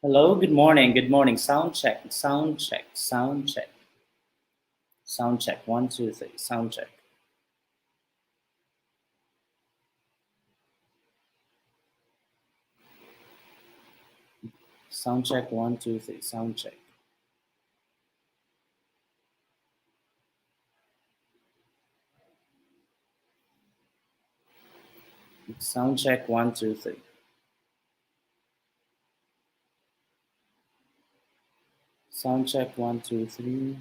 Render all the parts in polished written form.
Hello, good morning, good morning. Sound check, sound check, sound check, sound check. One, two, three, sound check. Sound check, one, two, three, sound check. Sound check, one, two, three. Sound check, one, two, three.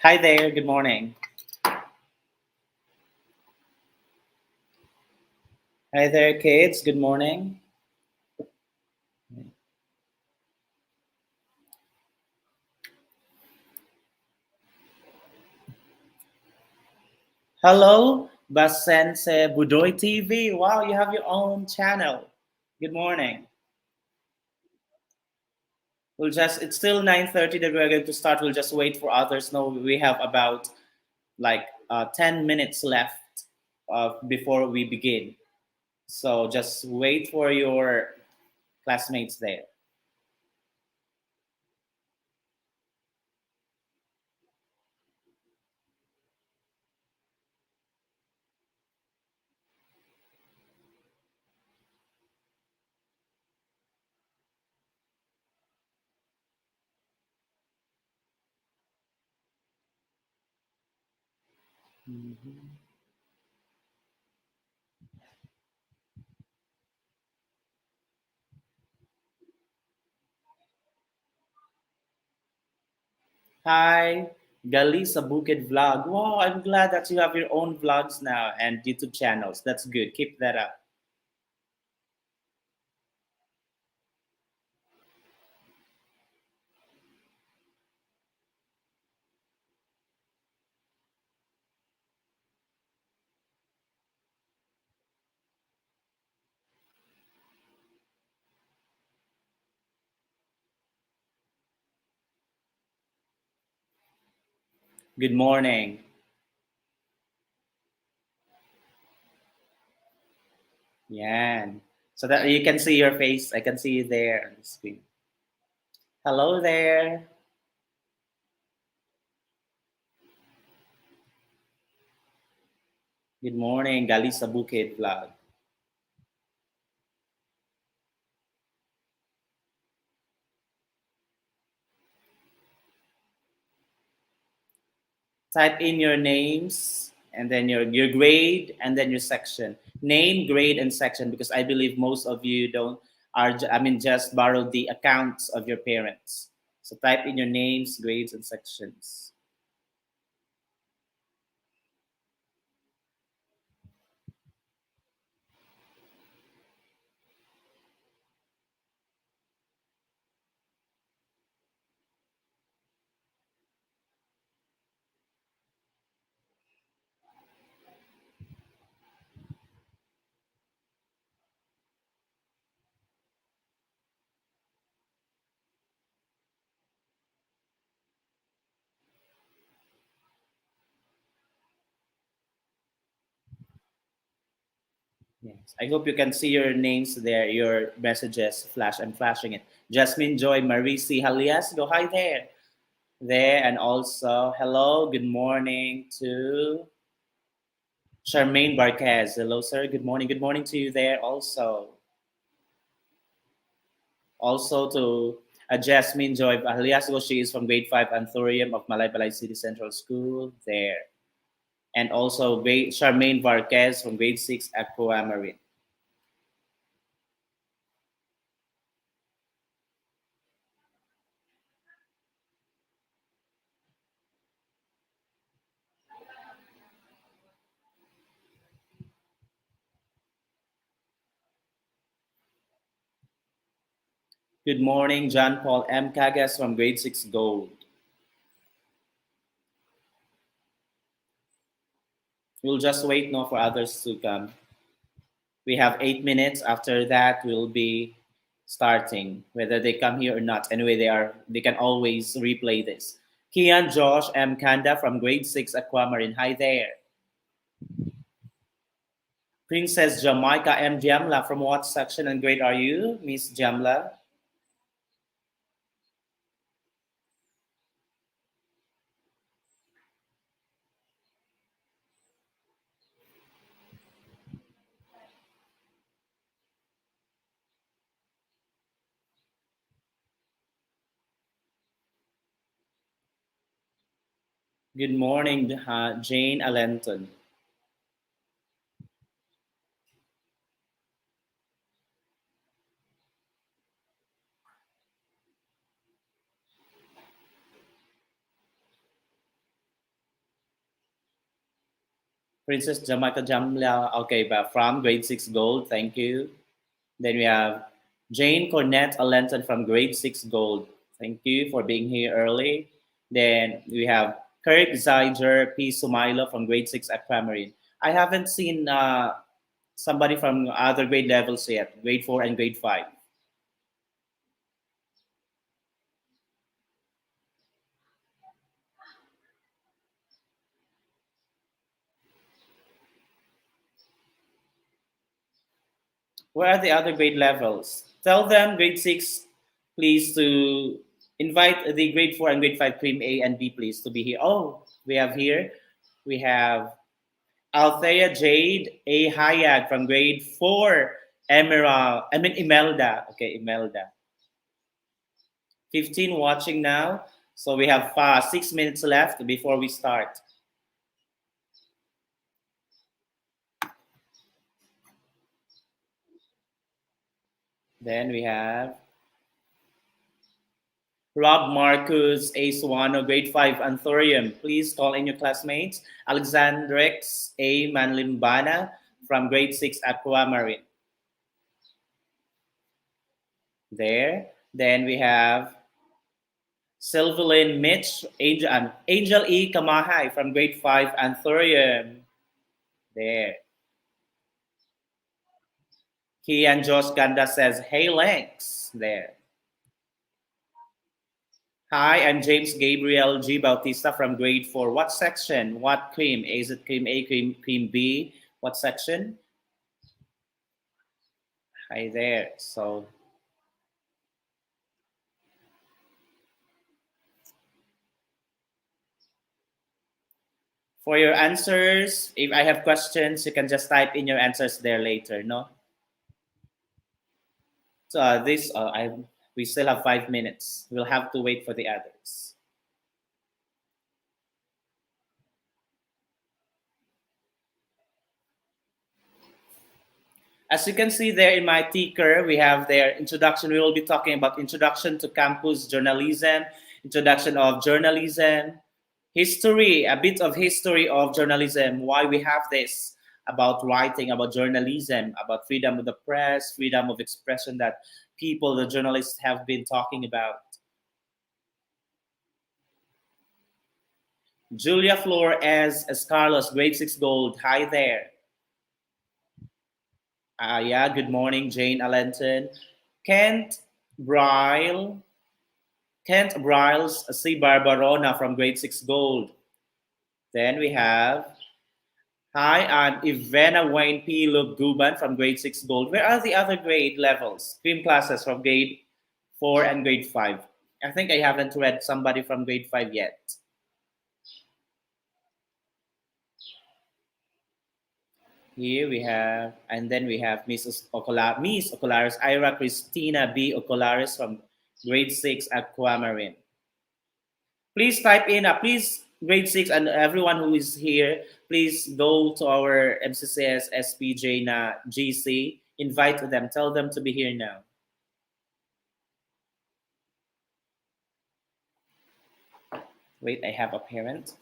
Hi there, good morning. Hi there, kids, good morning. Hello, Basense Budoy TV. Wow, you have your own channel. Good morning. It's still 9:30 that we're going to start. We'll just wait for others. No, we have about like 10 minutes left before we begin. So just wait for your classmates there. Mhm. Hi, Gali sa Bukid Vlog. Wow, I'm glad that you have your own vlogs now and YouTube channels. That's good. Keep that up. Good morning. Yeah. So that you can see your face. I can see you there on the screen. Hello there. Good morning, Gali sa Bukid Vlog. Type in your names and then your grade and then your section. Name, grade, and section because I believe most of you don't just borrowed the accounts of your parents. So type in your names, grades, and sections. Yes. I hope you can see your names there, your messages flash. I'm flashing it. Jasmine Joy Marisi Halias, go hi there. There and also hello, good morning to Charmaine Barquez. Hello, sir. Good morning. Good morning to you there also. Also to Jasmine Joy Haliasgo. She is from grade 5 Anthurium of Malaybalay City Central School there. And also Charmaine Varquez from grade 6 Aquamarine. Good morning, John Paul M. Cagas from grade 6 Gold. We'll just wait now for others to come. We have 8 minutes. After that, we'll be starting, whether they come here or not. Anyway, they can always replay this. Kian Josh M. Kanda from grade 6 Aquamarine. Hi there. Princess Jamaica M. Jamla from what section and grade are you, Miss Jamla? Good morning, Jane Allenton. Princess Jamaica Jamla, okay, but from grade 6 Gold, thank you. Then we have Jane Cornett Allenton from grade 6 Gold. Thank you for being here early. Then we have Kirk Zyger P. Sumailo from grade 6 Aquamarine. I haven't seen somebody from other grade levels yet, grade 4 and grade 5. Where are the other grade levels? Tell them grade 6, please, to invite the grade 4 and grade 5 cream A and B, please, to be here. Oh, we have here, we have Althea Jade A. Hayag from grade 4, Emerald, I mean Imelda. Okay, Imelda. 15 watching now. So we have 6 minutes left before we start. Then we have Rob Marcus A. Suano, grade 5, Anthurium. Please call in your classmates. Alexandrex A. Manlimbana from grade 6, Aquamarine. There. Then we have Sylvain Mitch, Angel E. Kamahay from grade 5, Anthurium. There. Kian Josh Ganda says, hey, Lex. There. Hi, I'm James Gabriel G. Bautista from grade 4. What section? What cream? Is it cream A, cream B? What section? Hi there. So, for your answers, if I have questions, you can just type in your answers there later, no? So we still have 5 minutes. We'll have to wait for the others. As you can see there in my ticker, we have their introduction. We will be talking about introduction to campus journalism, introduction of journalism, history, a bit of history of journalism, why we have this, about writing, about journalism, about freedom of the press, freedom of expression that people, the journalists, have been talking about. Julia Flores as Carlos, grade 6 Gold. Hi there. Yeah, good morning, Jane Allenton. Kent Bryle, Kent Bryles C. Barbarona from grade 6 Gold. Then we have Hi, I'm Ivana Wayne P. Guban from grade 6 Gold. Where are the other grade levels? Cream classes from grade 4 and grade 5. I think I haven't read somebody from grade 5 yet. Here we have, and then we have Miss Ocularis, Ira Christina B. Ocularis from grade 6 Aquamarine. Please type in, please, grade 6 and everyone who is here, please go to our MCCS SPJ na GC, invite them, tell them to be here now. Wait, I have a parent.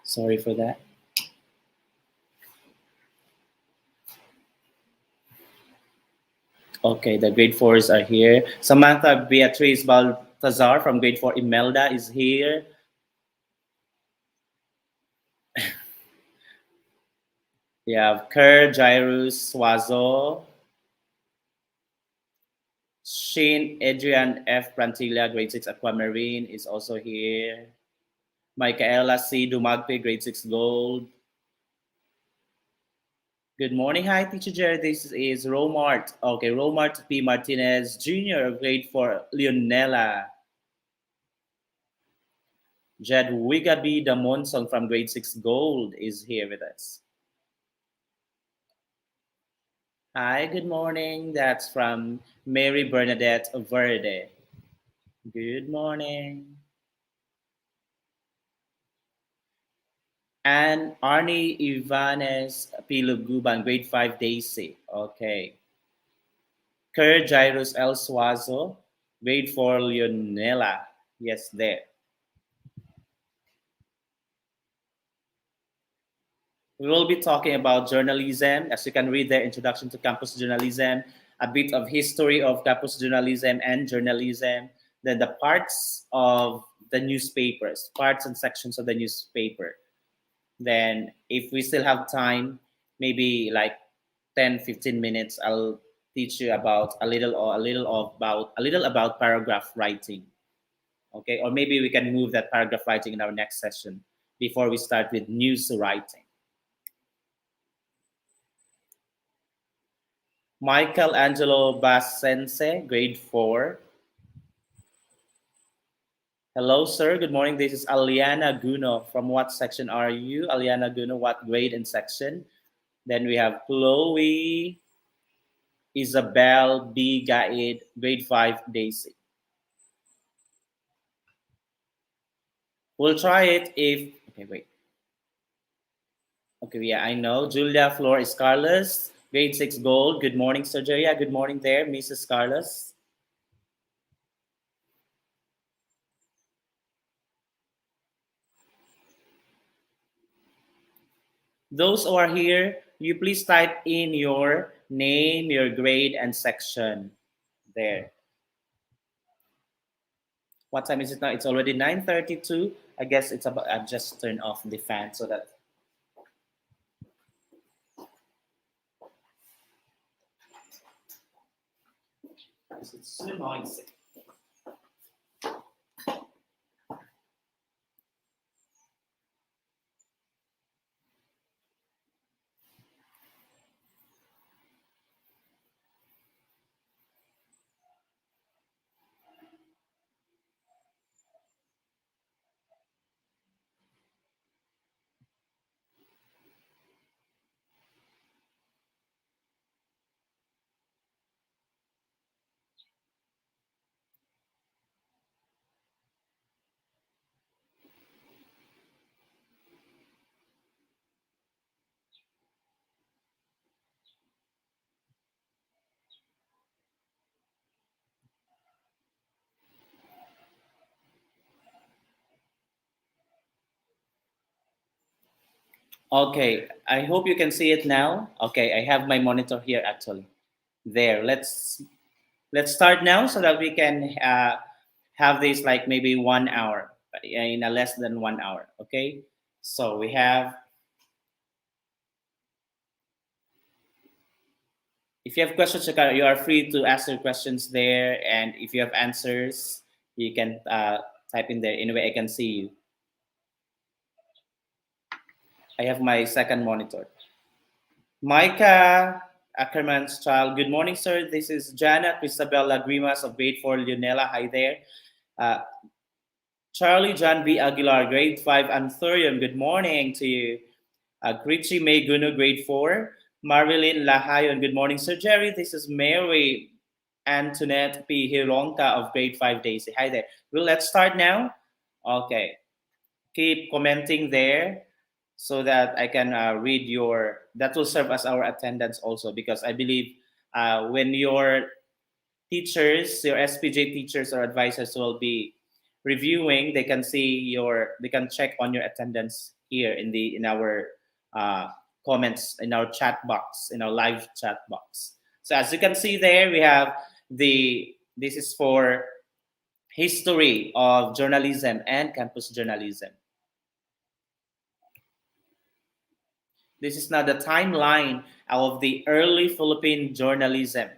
Sorry for that. Okay, the grade 4s are here. Samantha Beatrice Baltazar from grade 4 Imelda is here. We have Kerr, Jairus, Swazo, Shane, Adrian F. Brantilla, grade 6 Aquamarine is also here. Michaela C. Dumagpe, grade 6 Gold. Good morning. Hi, Teacher Jerry. This is Romart. Okay, Romart P. Martinez Jr., grade 4 Leonela. Jadwiga B. Damonsong from grade 6 Gold is here with us. Hi, good morning. That's from Mary Bernadette Verde. Good morning. And Arnie Ivanes Piluguban, grade 5 Daisy. Okay. Kerr Jairus El Suazo, grade 4 Leonela. Yes, there. We will be talking about journalism, as you can read there, Introduction to Campus Journalism, a bit of history of campus journalism and journalism, then the parts of the newspapers, parts and sections of the newspaper. Then if we still have time, maybe like 10, 15 minutes, I'll teach you about a little about paragraph writing. Okay, or maybe we can move that paragraph writing in our next session before we start with news writing. Michael Angelo Basense, grade 4. Hello, sir. Good morning. This is Aliana Guno. From what section are you? Aliana Guno, what grade and section? Then we have Chloe, Isabel, B. Gaid, grade 5, Daisy. We'll try it if. Okay, wait. Okay, yeah, I know. Julia Flores Carlos, grade 6 gold. Good morning, Sergeria. Good morning there, Mrs. Carlos. Those who are here, you please type in your name, your grade, and section there. What time is it now? It's already 9:32. I guess it's about. I've just turned off the fan so that it's so noisy. Okay, I hope you can see it now. Okay, I have my monitor here actually. There, let's start now so that we can have this like maybe 1 hour in a less than 1 hour. Okay, so we have. If you have questions, you are free to ask your questions there, and if you have answers, you can type in there. Anyway, I can see you. I have my second monitor. Micah Ackerman's child. Good morning, sir. This is Jana Cristabella Grimas of grade 4 Leonela. Hi there. Uh, Charlie John B. Aguilar, grade 5 Anthurium. Good morning to you. Grichi May Guno, grade 4. Marilyn Lahayon. Good morning, Sir Jerry. This is Mary Antoinette P. Hironka of grade 5 Daisy. Hi there. Well, let's start now. Okay. Keep commenting there so that I can read your. That will serve as our attendance also because I believe when your teachers, your SPJ teachers or advisors will be reviewing, they can see they can check on your attendance here in our uh, comments in our chat box, in our live chat box. So as you can see there, we have this is for history of journalism and campus journalism. This is now the timeline of the early Philippine journalism.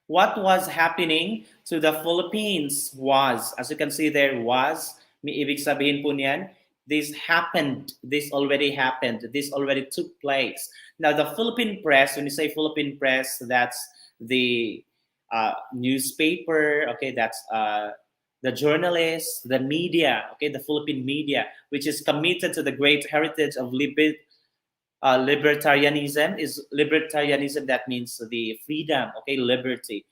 What was happening to the Philippines was, as you can see there, may ibig sabihin po niyan, this happened, this already happened, this already took place. Now, the Philippine press, when you say Philippine press, that's the newspaper, okay, that's the journalists, the media, okay, the Philippine media, which is committed to the great heritage of libertarianism. Is libertarianism, that means the freedom, okay, liberty,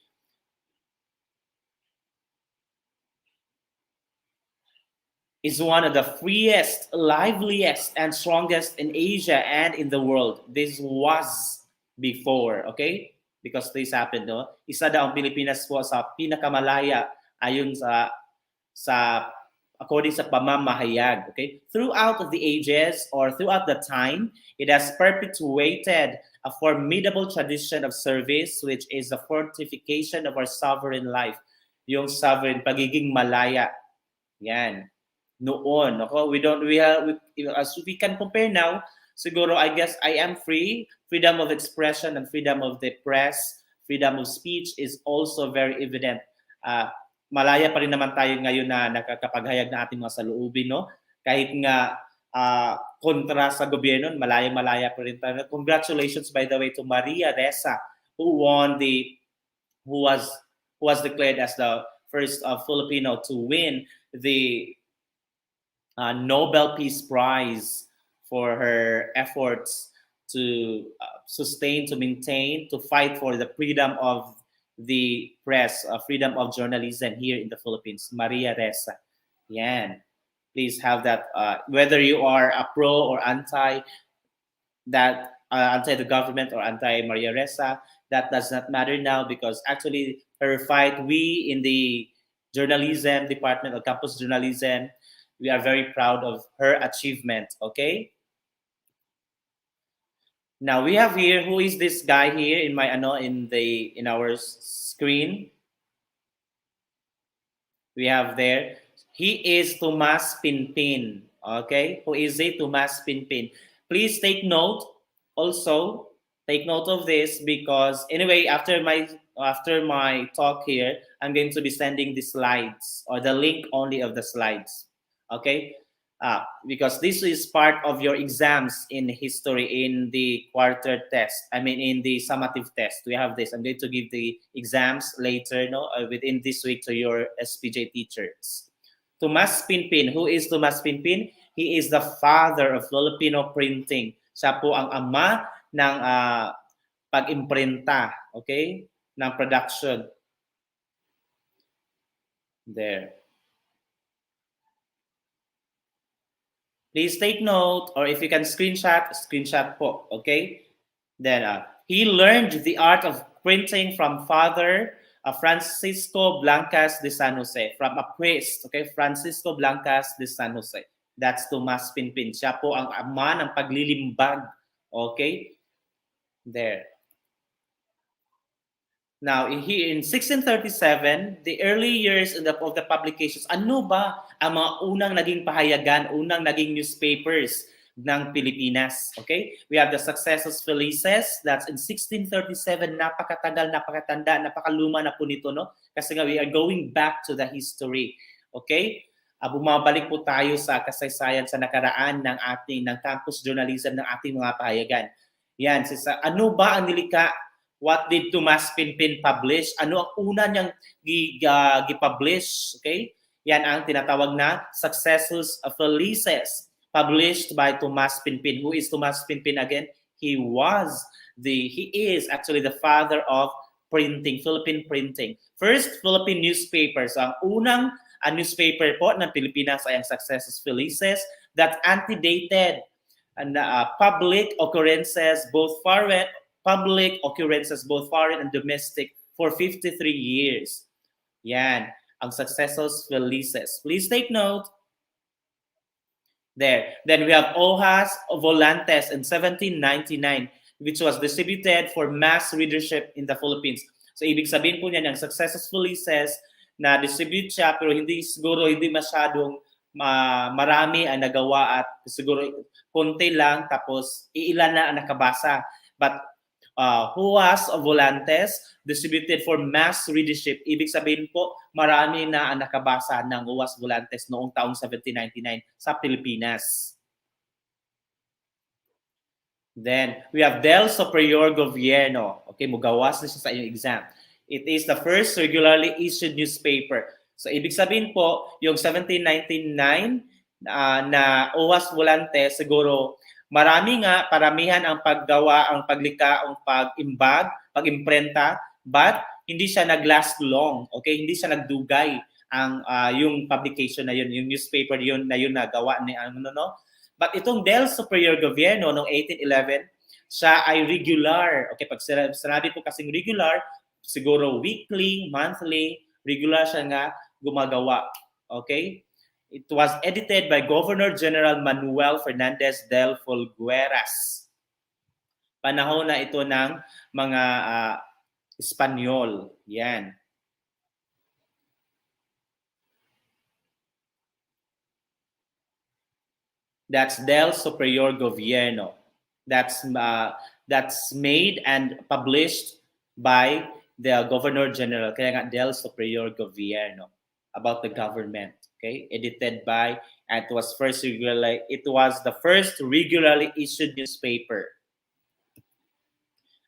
is one of the freest, liveliest, and strongest in Asia and in the world. This was before, okay? Because this happened, no? Isa daw ang Pilipinas po sa pinakamalaya ayon sa according sa pamamahayag, okay? Throughout the ages or throughout the time, it has perpetuated a formidable tradition of service, which is the fortification of our sovereign life. Yung sovereign, pagiging malaya. Yan. Noon, ako, as we can compare now, siguro, I guess I am free. Freedom of expression and freedom of the press, freedom of speech is also very evident. Malaya pa rin naman tayo ngayon na nakakapaghayag na ating mga saloobin, no? Kahit nga kontra sa gobyerno, malaya-malaya pa rin tayo. Congratulations, by the way, to Maria Ressa, who was declared as the first Filipino to win the Nobel Peace Prize for her efforts to sustain, to maintain, to fight for the freedom of the press, freedom of journalism here in the Philippines. Maria Ressa. Yan. Please have that. Whether you are a pro or anti that anti the government or anti Maria Ressa, that does not matter now because actually her fight, we in the journalism department or campus journalism, we are very proud of her achievement. Okay. Now we have here who is this guy here in my in our screen. We have there. He is Tomas Pinpin. Okay, who is it? Tomas Pinpin. Please take note. Also, take note of this because anyway, after my talk here, I'm going to be sending the slides or the link only of the slides. Okay, because this is part of your exams in history in the quarter test. I mean, in the summative test, we have this. I'm going to give the exams later, no, within this week to your SPJ teachers. Tomas Pinpin. Who is Tomas Pinpin? He is the father of Filipino printing. Siya po ang ama ng pag-imprinta, okay, ng production. There. Please take note, or if you can screenshot po, okay? Then he learned the art of printing from Father Francisco Blancas de San Jose, from a priest, okay? Francisco Blancas de San Jose. That's Tomas Pinpin. Siya po ang ama ng paglilimbag, okay? There. Now, here in 1637, the early years of the publications, ano ba ang mga unang naging pahayagan, unang naging newspapers ng Pilipinas? Okay? We have the Successos Felices, that's in 1637, napakatagal, napakatanda, napakaluma na po nito, no? Kasi nga, we are going back to the history. Okay? Bumabalik po tayo sa kasaysayan sa nakaraan ng campus journalism ng ating mga pahayagan. Yan, ano ba ang nilikha? What did Tomas Pinpin publish? Ano ang una niyang gi-publish? Okay? Yan ang tinatawag na Successos Felices, published by Tomas Pinpin. Who is Tomas Pinpin again? He is actually the father of printing, Philippine printing. First Philippine newspapers. Ang unang newspaper po ng Pilipinas ay ang Successos Felices that antedated public occurrences both foreign and domestic for 53 years. Yan, ang Successos Felices. Please take note. There. Then we have Hojas Volantes in 1799, which was distributed for mass readership in the Philippines. So, ibig sabihin po niyan, ang Successos Felices na distribute siya, pero hindi masyadong marami ang nagawa at siguro konti lang, tapos iilan na ang nakabasa. But Hojas Volantes, distributed for mass readership. Ibig sabihin po, marami na ang nakabasa ng Hojas Volantes noong taong 1799 sa Pilipinas. Then, we have Del Superior Gobierno. Okay, mugawas na siya sa inyong exam. It is the first regularly issued newspaper. So, ibig sabihin po, yung 1799 na Hojas Volantes, siguro, paramihan ang paggawa, ang paglikha, ang pag-imbag, pag-imprenta, but hindi siya nag-last long, okay? Hindi siya nagdugay ang yung publication na yun, yung newspaper yun na nagawa ni But itong Del Superior Gobierno noong 1811, siya ay regular. Okay, pag sinabi po kasing regular, siguro weekly, monthly, regular siya nga gumagawa. Okay? It was edited by Governor General Manuel Fernandez del Folgueras. Panahon na ito ng mga Espanyol. Yan. That's Del Superior Gobierno. That's made and published by the Governor General. Kaya nga Del Superior Gobierno, about the government. Okay, edited by, and it was the first regularly issued newspaper.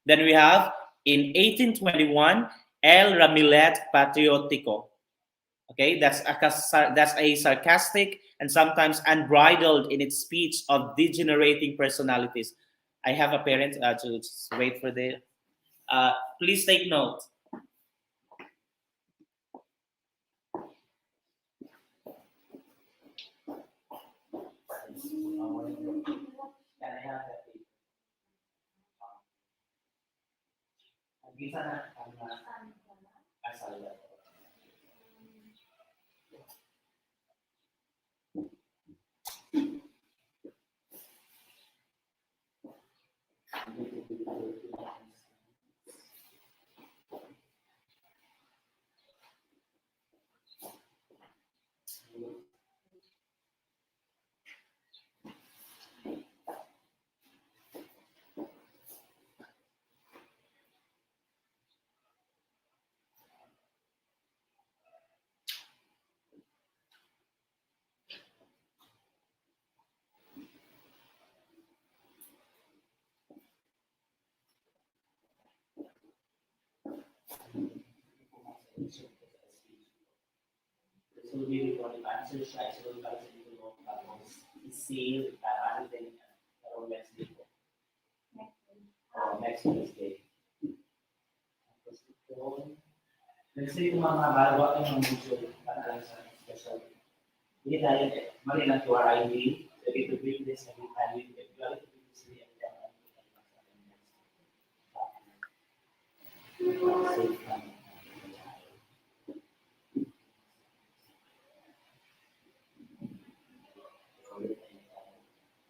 Then we have in 1821 El Ramillet Patriotico. Okay, that's a sarcastic and sometimes unbridled in its speech of degenerating personalities. I have a parent to just wait for the. Please take note. Can I have that? Bisa na asal. Sulit kalau answer siya, sulit kalau sa dito mo, tapos i-seal, ano din, pero next week. Next Wednesday. Tapos ito, let's say kung mga bago ang video, para sa special. Hindi tayo, mali lang to our ID, ready to bring this every time we get to this and then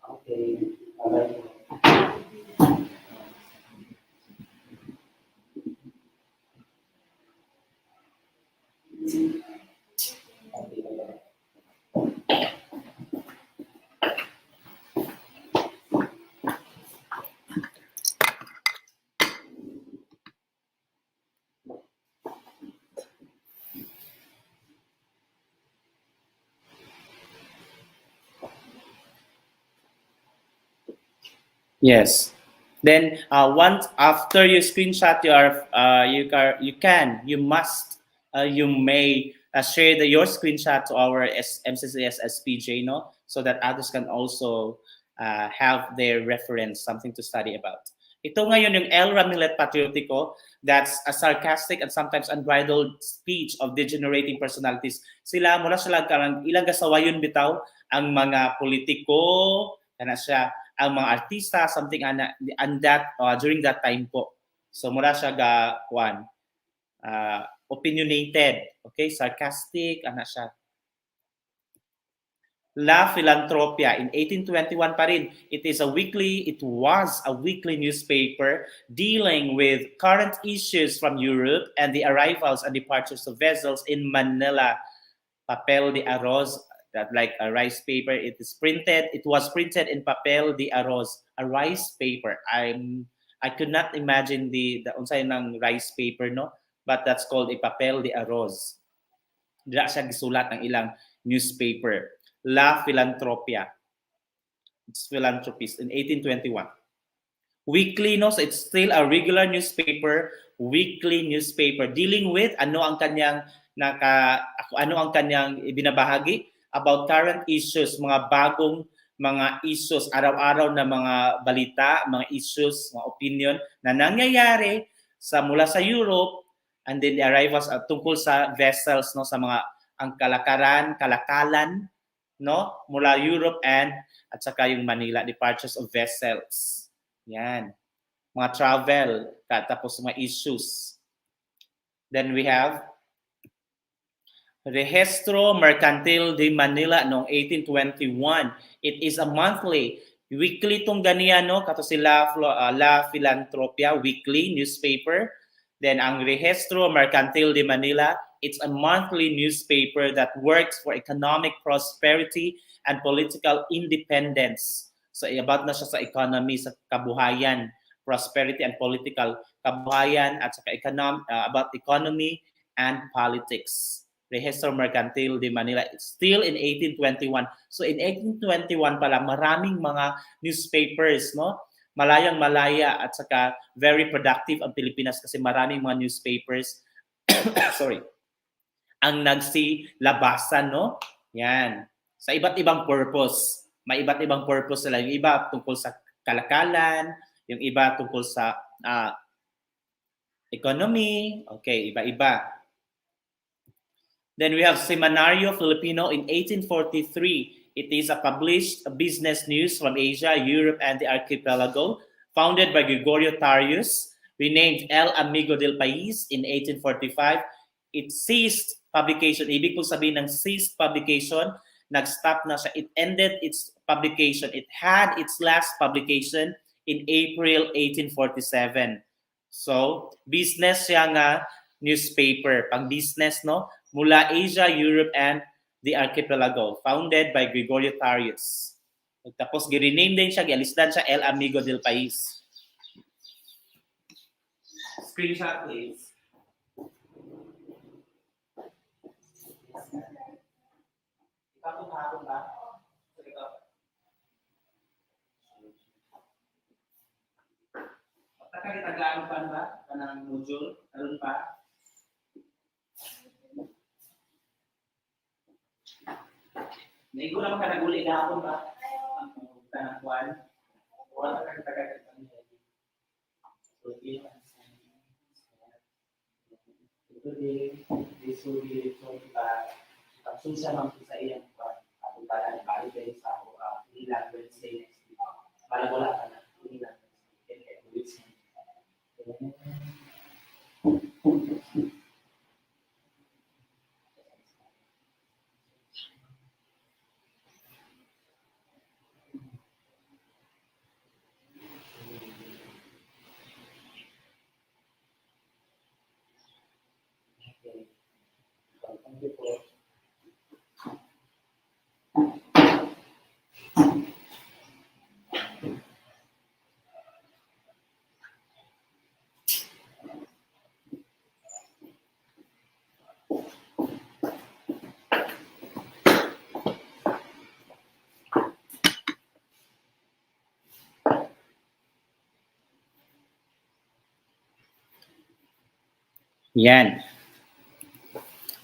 okay, alright. Yes. Then once after you screenshot your you must you may share your screenshot to our MCCS SPJ, no, so that others can also have their reference, something to study about. Ito ngayon yung El Ramilet Patriotico, that's a sarcastic and sometimes unbridled speech of degenerating personalities. Sila, mula sila karang ilang gasawayon bitaw, ang mga politiko, kana siya, ang mga artista, something and that during that time po. So mula siya ga opinionated, okay, sarcastic, ana siya. La Philanthropia in 1821 pa rin. It was a weekly newspaper dealing with current issues from Europe and the arrivals and departures of vessels in Manila. Papel de arroz, that like a rice paper. It was printed in papel de arroz, a rice paper. I could not imagine the unsay ng rice paper, no, but that's called a papel de arroz. Dira siya gisulat ng ilang newspaper. La Philanthropia. It's philanthropist in 1821. Weekly, no, so it's still a regular newspaper, weekly newspaper dealing with ano ang kanyang ibinabahagi about current issues, mga bagong mga issues, araw-araw na mga balita, mga issues, mga opinion na nangyayari mula sa Europe, and then the arrivals tungkol sa vessels, no, sa mga ang kalakalan, no, mula Europe at saka yung Manila, departures of vessels. Yan. Mga travel, tapos mga issues. Then we have Registro Mercantil de Manila noong 1821. It is a weekly tong ganiya, no, kato sila La Philanthropia, weekly newspaper. Then ang Registro Mercantil de Manila, it's a monthly newspaper that works for economic prosperity and political independence. So about na siya sa economy, sa kabuhayan, prosperity and political kabuhayan, at saka about economy and politics. Registro Mercantil de Manila, it's still in 1821. So in 1821 pala, maraming mga newspapers, no? Malayang-malaya at saka very productive ang Pilipinas kasi maraming mga newspapers sorry, ang nagsilabasan, no? Yan. Sa iba't ibang purpose. May iba't ibang purpose sila. Yung iba tungkol sa kalakalan, yung iba tungkol sa economy. Okay, iba-iba. Then we have Semanario Filipino in 1843. It is a published business news from Asia, Europe, and the archipelago, founded by Gregorio Tarius, renamed El Amigo del País in 1845. It ceased publication. Ibig po sabihin ng ceased publication, nag-stop na siya. It ended its publication. It had its last publication in April 1847. So, business siya nga newspaper, pang business, no? Mula Asia, Europe, and the archipelago, founded by Gregorio Tarius. Tapos, gi-rename din siya, gi-alisdan siya, El Amigo del País. Screenshot, please. Ikaw kung hapon ba? Nakakitagaan pa ba? Kanang module? Aron pa? Naigo naman ka naguli gahapon ba? Ang tanang kuwan. Wala ka kagad ang so ito din this will be returned ba kapsusa man sa iyang kuwan at para balik din sa ilang Wednesday next week. Para wala ka na ilang weeks. Yan.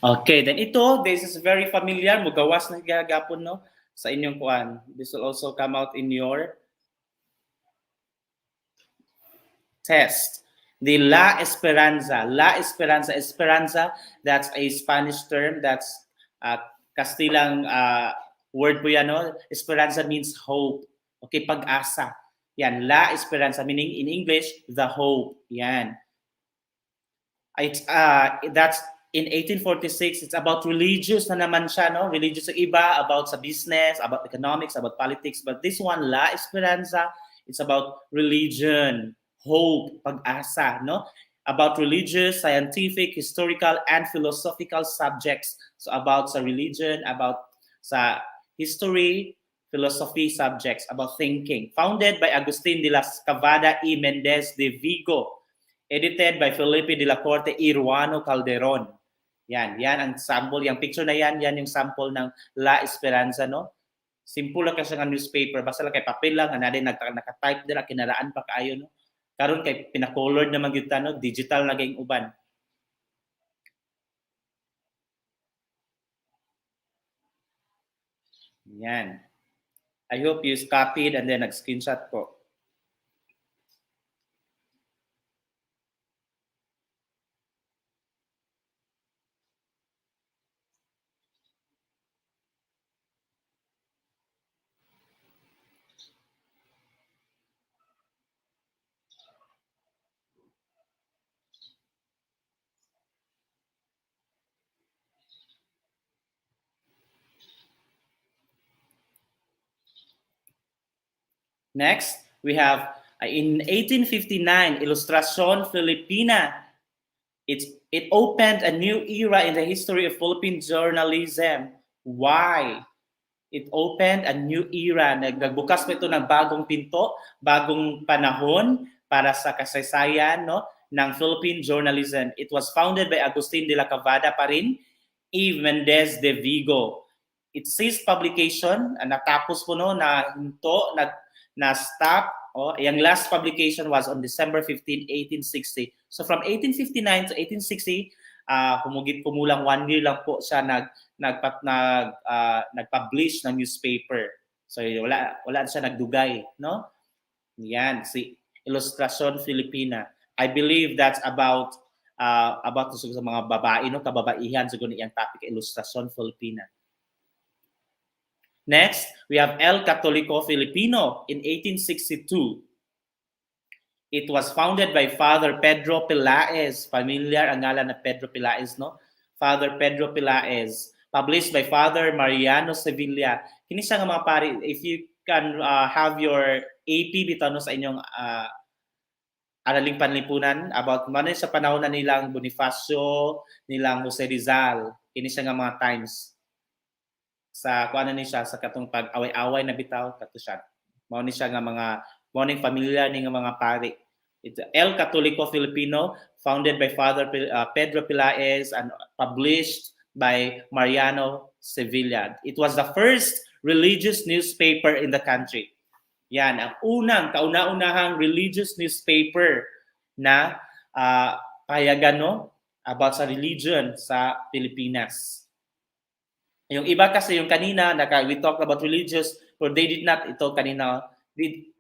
Okay, then ito, this is very familiar. Mugawas na gagapon, no? Sa inyong kuan. This will also come out in your test. The La Esperanza. La Esperanza. Esperanza, that's a Spanish term. That's Kastilang word po yan, no? Esperanza means hope. Okay, pag-asa. Yan, La Esperanza, meaning in English, the hope. Yan. That's in 1846. It's about religious na naman siya, no? Religious sa iba, about sa business, about economics, about politics. But this one, La Esperanza, it's about religion, hope, pag-asa, no? About religious, scientific, historical, and philosophical subjects. So about sa religion, about sa history, philosophy subjects, about thinking. Founded by Agustin de las Cavada y Mendez de Vigo. Edited by Felipe de la Corte Iruano Calderon. Yan ang sample, yung picture na yan yung sample ng La Esperanza, no? Simple lang kasi ng newspaper, basta lang kay papel lang, natin naka-type nila, kinaraan pa kaayo, no? Karon kay pina-colored naman gyud ta, no? Digital na gayong uban. Yan. I hope you copied and then nag-screenshot po. Next, we have in 1859, Ilustración Filipina. It opened a new era in the history of Philippine journalism. Why? It opened a new era. Nagbukas pa ito ng bagong pinto, bagong panahon para sa kasaysayan, no, ng Philippine journalism. It was founded by Agustin de la Cavada pa rin, E. Mendez de Vigo. It ceased publication, natapos po no, na hinto, na-stop. Yung last publication was on December 15, 1860. So from 1859 to 1860, kumulang 1 year lang po siya nag-publish ng newspaper. So wala siya nagdugay, no? Yan si Ilustrasyon Filipina. I believe that's about sa mga babae, no, kababaihan siguro iyang topic Ilustrasyon Filipina. Next, we have El Catolico Filipino in 1862. It was founded by Father Pedro Pilaez. Familiar ang ngalan na Pedro Pilaez, no? Father Pedro Pilaez. Published by Father Mariano Sevilla. Kini siya nga mga pari, if you can have your AP bitaw no, sa inyong araling panlipunan about man sa panahon na nilang Bonifacio, nilang Jose Rizal. Kini siya nga mga times sa kuan ni siya sa katong pag-away-away na bitaw kato siya. Mao ni siya nga mga morning familiar ni nga mga pari. It's El Catolico Filipino, founded by Father Pedro Pilaez and published by Mariano Sevilla. It was the first religious newspaper in the country. Yan, ang kauna-unahang religious newspaper na payagan, no, about sa religion sa Pilipinas. Yung iba kasi yung kanina, we talked about religious, but they did not, ito kanina,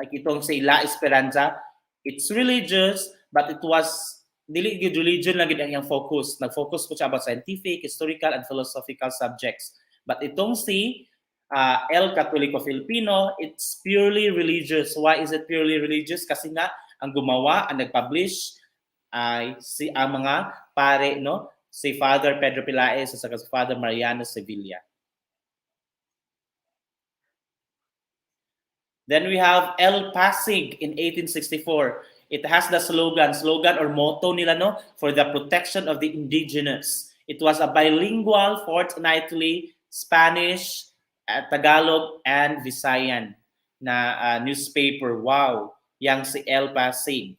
like itong sa La Esperanza, it's religious, but it was, dili good religion lang gid ang focus. Nag-focus po siya about scientific, historical, and philosophical subjects. But itong si El Catolico Filipino, it's purely religious. Why is it purely religious? Kasi nga, ang gumawa, ang nag-publish, ay ang mga pare, no? Si Father Pedro Pilaez at si Father Mariano Sevilla. Then we have El Pasig in 1864. It has the slogan or motto nila, no, for the protection of the indigenous. It was a bilingual fortnightly Spanish, Tagalog, and Visayan na newspaper. Wow, yang si El Pasig.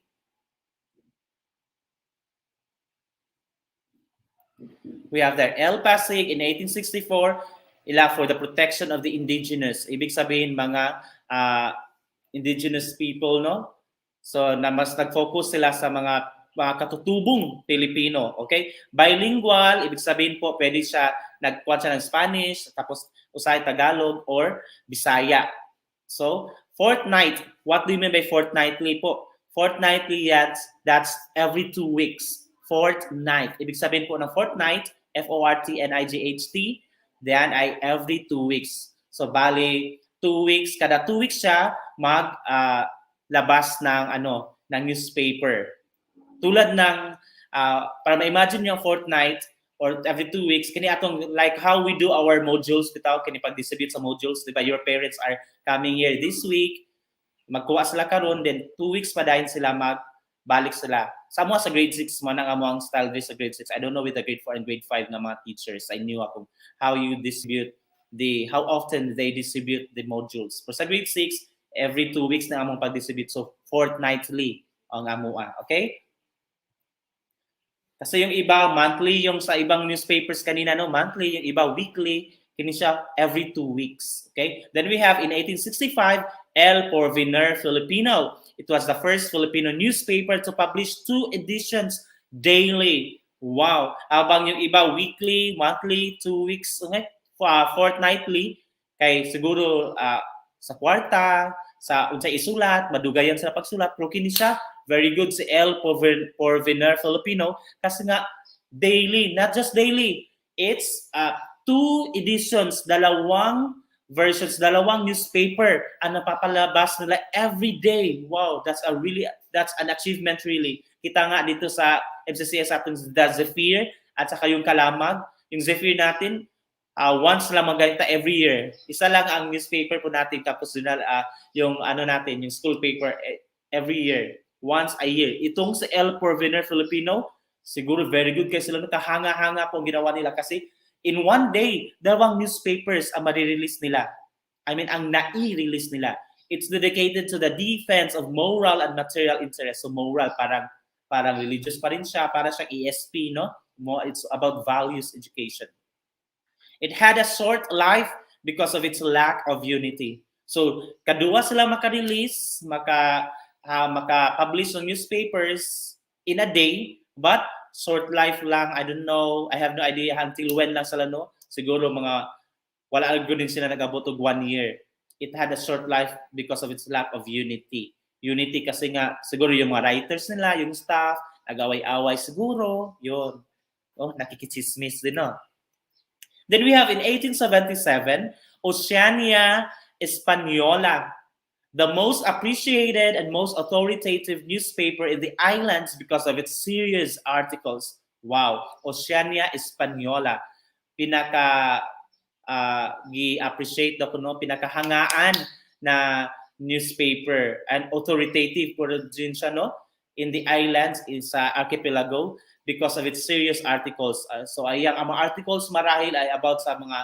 We have there El Pasig in 1864, for the protection of the indigenous. Ibig sabihin mga indigenous people, no? So na mas nag-focus sila sa mga katutubong Pilipino, okay? Bilingual, ibig sabihin po pwede siya nagkuha siya ng Spanish, tapos usay Tagalog or Bisaya. So, fortnight, what do you mean by fortnightly po? Fortnightly, that's every 2 weeks. Fortnight. Ibig sabihin po ng fortnight, Fortnight, then ay every 2 weeks. So, bali, 2 weeks, kada 2 weeks siya labas ng newspaper. Tulad ng para ma-imagine yung fortnight or every 2 weeks, kini atong like how we do our modules bitaw kini pag-distribute sa modules, di ba? Your parents are coming here this week, magkuha sila karon, then 2 weeks pa dahil sila magbalik sila. Samo sa grade 6 man ang among style sa grade 6. I don't know with the grade 4 and grade 5 na mga teachers. I knew ako how you distribute how often they distribute the modules. For sa grade 6, every 2 weeks na among pag-distribute. So fortnightly ang amua, okay? Kasi yung iba monthly, yung sa ibang newspapers kanina, no, monthly, yung iba weekly, kini siya every 2 weeks. Okay? Then we have in 1865, El Porvenir Filipino. It was the first Filipino newspaper to publish 2 editions daily. Wow! Habang yung iba weekly, monthly, 2 weeks, okay? Fortnightly, kay siguro sa kwarta, sa unsay isulat, madugayan sa pagsulat, pero kini siya very good si El Porvenir Filipino kasi nga daily, not just daily. It's 2 editions, dalawang versions, dalawang newspaper ang napapalabas nila every day. Wow, that's an achievement really. Kita nga dito sa MCCS atong The Zephyr at saka yung Kalamag, yung Zephyr natin, once lang magganita every year. Isa lang ang newspaper po natin tapos yung natin, yung school paper every year. Once a year. Itong sa El Porvenir Filipino, siguro very good kasi sila kahanga-hanga po ginawa nila kasi in one day, dalawang newspapers ang ma-release nila. I mean, ang nai-release nila. It's dedicated to the defense of moral and material interests. So moral, parang religious pa rin siya, para siyang ESP, no? It's about values education. It had a short life because of its lack of unity. So, kadua sila maka-release, maka-publish ng newspapers in a day, but short life lang. I don't know. I have no idea until when lang sila, no? Siguro mga wala agad din sila nag-abot og 1 year. It had a short life because of its lack of unity. Unity kasi nga, siguro yung mga writers nila, yung staff, nag-away-away siguro, yun. Oh, nakikichismis din, no? Then we have in 1877, Oceania Española, the most appreciated and most authoritative newspaper in the islands because of its serious articles. Wow, Oceania Española. Pinaka gi-appreciate ko no, pinakahangaan na newspaper and authoritative po din siya no in the islands is archipelago because of its serious articles. So ayang ang mga articles marahil ay about sa mga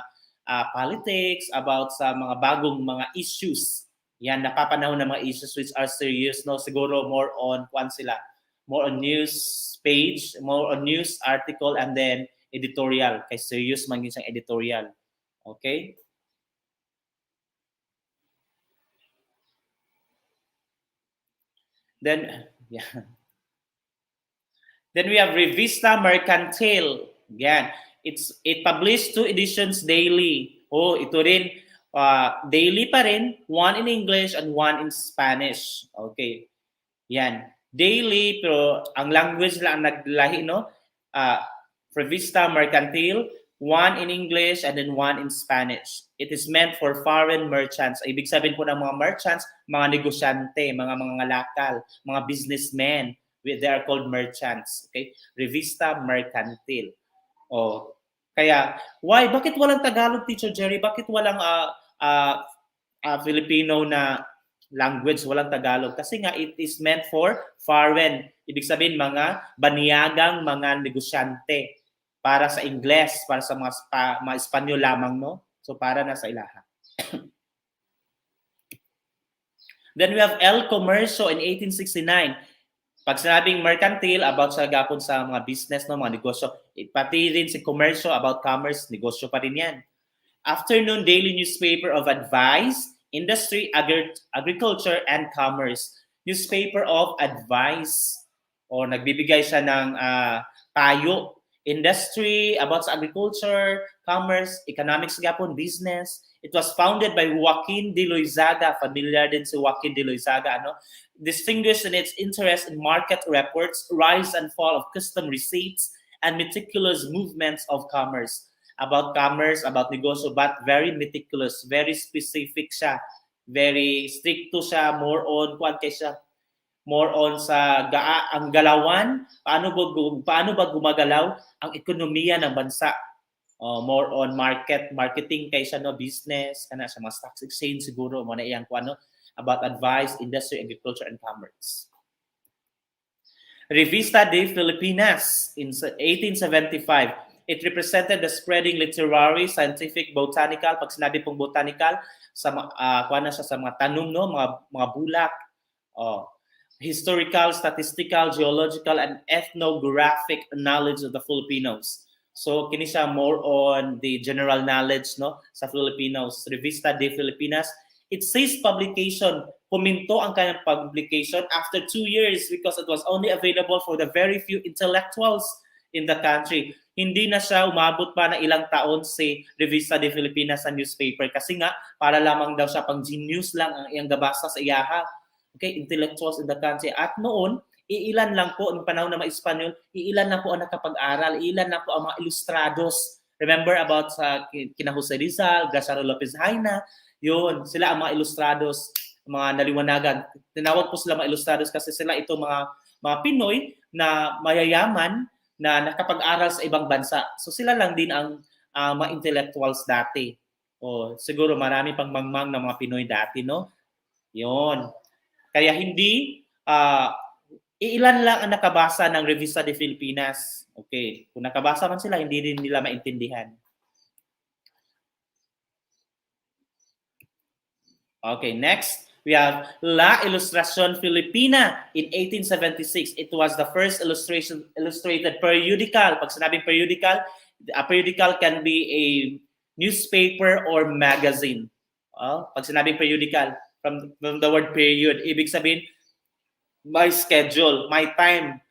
politics, about sa mga bagong mga issues. Yan napapanahon ng mga issues which are serious no, siguro more on kuan sila, more on news page, more on news article and then editorial kay serious man yun siyang editorial. Okay? Then yeah. Then we have Revista Mercantil. Yan. It published 2 editions daily. Oh, ito rin daily pa rin, 1 in English and 1 in Spanish. Okay. Yan. Daily pero ang language lang naglahi no. Revista Mercantil, 1 in English and then 1 in Spanish. It is meant for foreign merchants. Ibig sabihin po ng mga merchants, mga negosyante, mga ngalakal, mga businessmen. They are called merchants. Okay? Revista Mercantil. Oh, kaya, why? Bakit walang Tagalog, Teacher Jerry? Bakit walang Filipino na language, walang Tagalog? Kasi nga, it is meant for foreign. Ibig sabihin, mga baniyagang mga negosyante para sa Ingles, para sa mga Espanyol lamang, no? So, para na sa ilaha. Then we have El Comercio in 1869. Pag sinabing mercantil, about sa gapon sa mga business, no, mga negosyo. Pati rin si commercio, about commerce, negosyo pa rin yan. Afternoon daily newspaper of advice, industry, agriculture, and commerce. Newspaper of advice. O nagbibigay siya ng payo. Industry, about sa agriculture, commerce, economics gapon, business. It was founded by Joaquin de Loizaga. Familiar din si Joaquin de Loizaga, ano? Distinguished in its interest in market reports, rise and fall of custom receipts, and meticulous movements of commerce. About commerce, about negosyo, but very meticulous, very specific siya, very stricto siya, more on, more on sa ang galawan, paano ba gumagalaw ang ekonomiya ng bansa. More on marketing kaysa no business, kana sa mga stock exchange siguro mo na iyang kuano about advice, industry, agriculture, and commerce. Revista de Filipinas in 1875. It represented the spreading literary, scientific, botanical, pag sinabi pong botanical, sa kuana siya sa mga tanong, no? mga bulak, historical, statistical, geological, and ethnographic knowledge of the Filipinos. So, kini siya more on the general knowledge no sa Filipinos. Revista de Filipinas. It says publication. Huminto ang kanyang publication after 2 years because it was only available for the very few intellectuals in the country. Hindi na siya umabot pa na ilang taon si Revista de Filipinas sa newspaper kasi nga para lamang daw siya pang genius lang ang iyang gabasa sa iyaha. Okay, intellectuals in the country. At noon, iilan lang po, noong panahon na mga Espanyol, iilan na po ang nakapag-aral, iilan na po ang mga ilustrados. Remember about sa kina Jose Rizal, Graciano Lopez Haina, yun, sila ang mga ilustrados, mga naliwanagan. Tinawag po sila mga ilustrados kasi sila ito mga Pinoy na mayayaman na nakapag-aral sa ibang bansa. So sila lang din ang mga intellectuals dati. O siguro marami pang mangmang na mga Pinoy dati, no? Yun. Kaya hindi ilan lang ang nakabasa ng Revista de Filipinas. Okay. Kung nakabasa man sila, hindi rin nila maintindihan. Okay, next, we have La Ilustración Filipina in 1876. It was the first illustrated periodical. Pag sinabing periodical, a periodical can be a newspaper or magazine. Pag sinabing periodical, from the word period, ibig sabihin, may schedule, may time,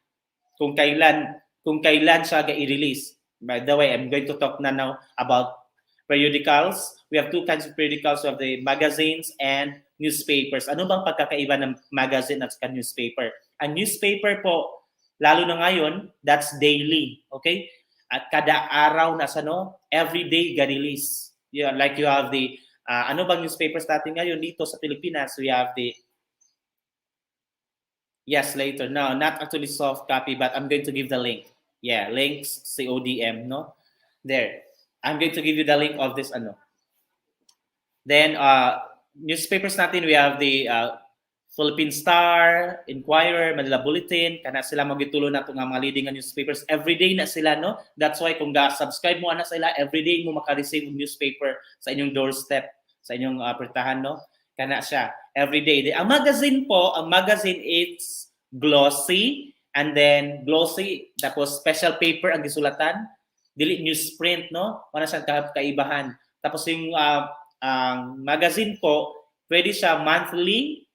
kung kailan kung kailan siya i-release. By the way, I'm going to talk now about periodicals. We have two kinds of periodicals. We have the magazines and newspapers. Ano bang pagkakaiba ng magazine at newspaper? Ang newspaper po, lalo na ngayon, that's daily. Okay? At kada araw na everyday ga-release. Yeah, like you have the, ano bang newspapers natin ngayon dito sa Pilipinas? We have the, yes, later. No, not actually soft copy, but I'm going to give the link. Yeah, links, CODM, no? There. I'm going to give you the link of this, Then, newspapers natin, we have the Philippine Star, Inquirer, Manila Bulletin, kana sila magitulo na itong mga leading newspapers. Everyday na sila, no? That's why kung subscribe mo na sila, everyday mo makareceive ng newspaper sa inyong doorstep, sa inyong pertahan, no? Kana siya, everyday. Ang magazine po, it's glossy, and then glossy, tapos special paper ang gisulatan, dili newsprint, no? Wala siyang kaibahan. Tapos yung magazine po, pwede siya monthly,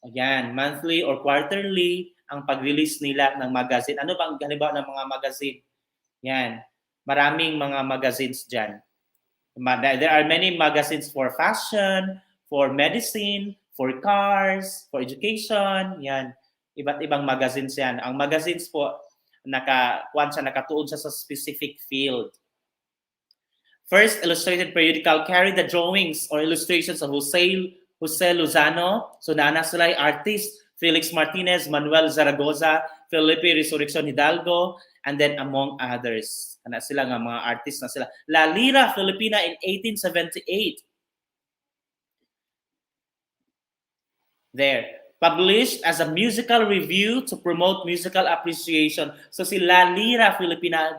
ayan, monthly or quarterly ang pag-release nila ng magazine. Ano ba ang halimbawa ng mga magazine? Yan, maraming mga magazines dyan. There are many magazines for fashion, for medicine, for cars, for education, yan. Iba't ibang magazines yan. Ang magazines po, nakatuon siya sa specific field. First illustrated periodical carried the drawings or illustrations of Jose Lozano, Sonana Sulay, artist, Felix Martinez, Manuel Zaragoza, Felipe Resurrección Hidalgo, and then among others. Kana sila nga mga artist na sila. La Lira Filipina in 1878. There. Published as a musical review to promote musical appreciation. So si La Lira Filipina,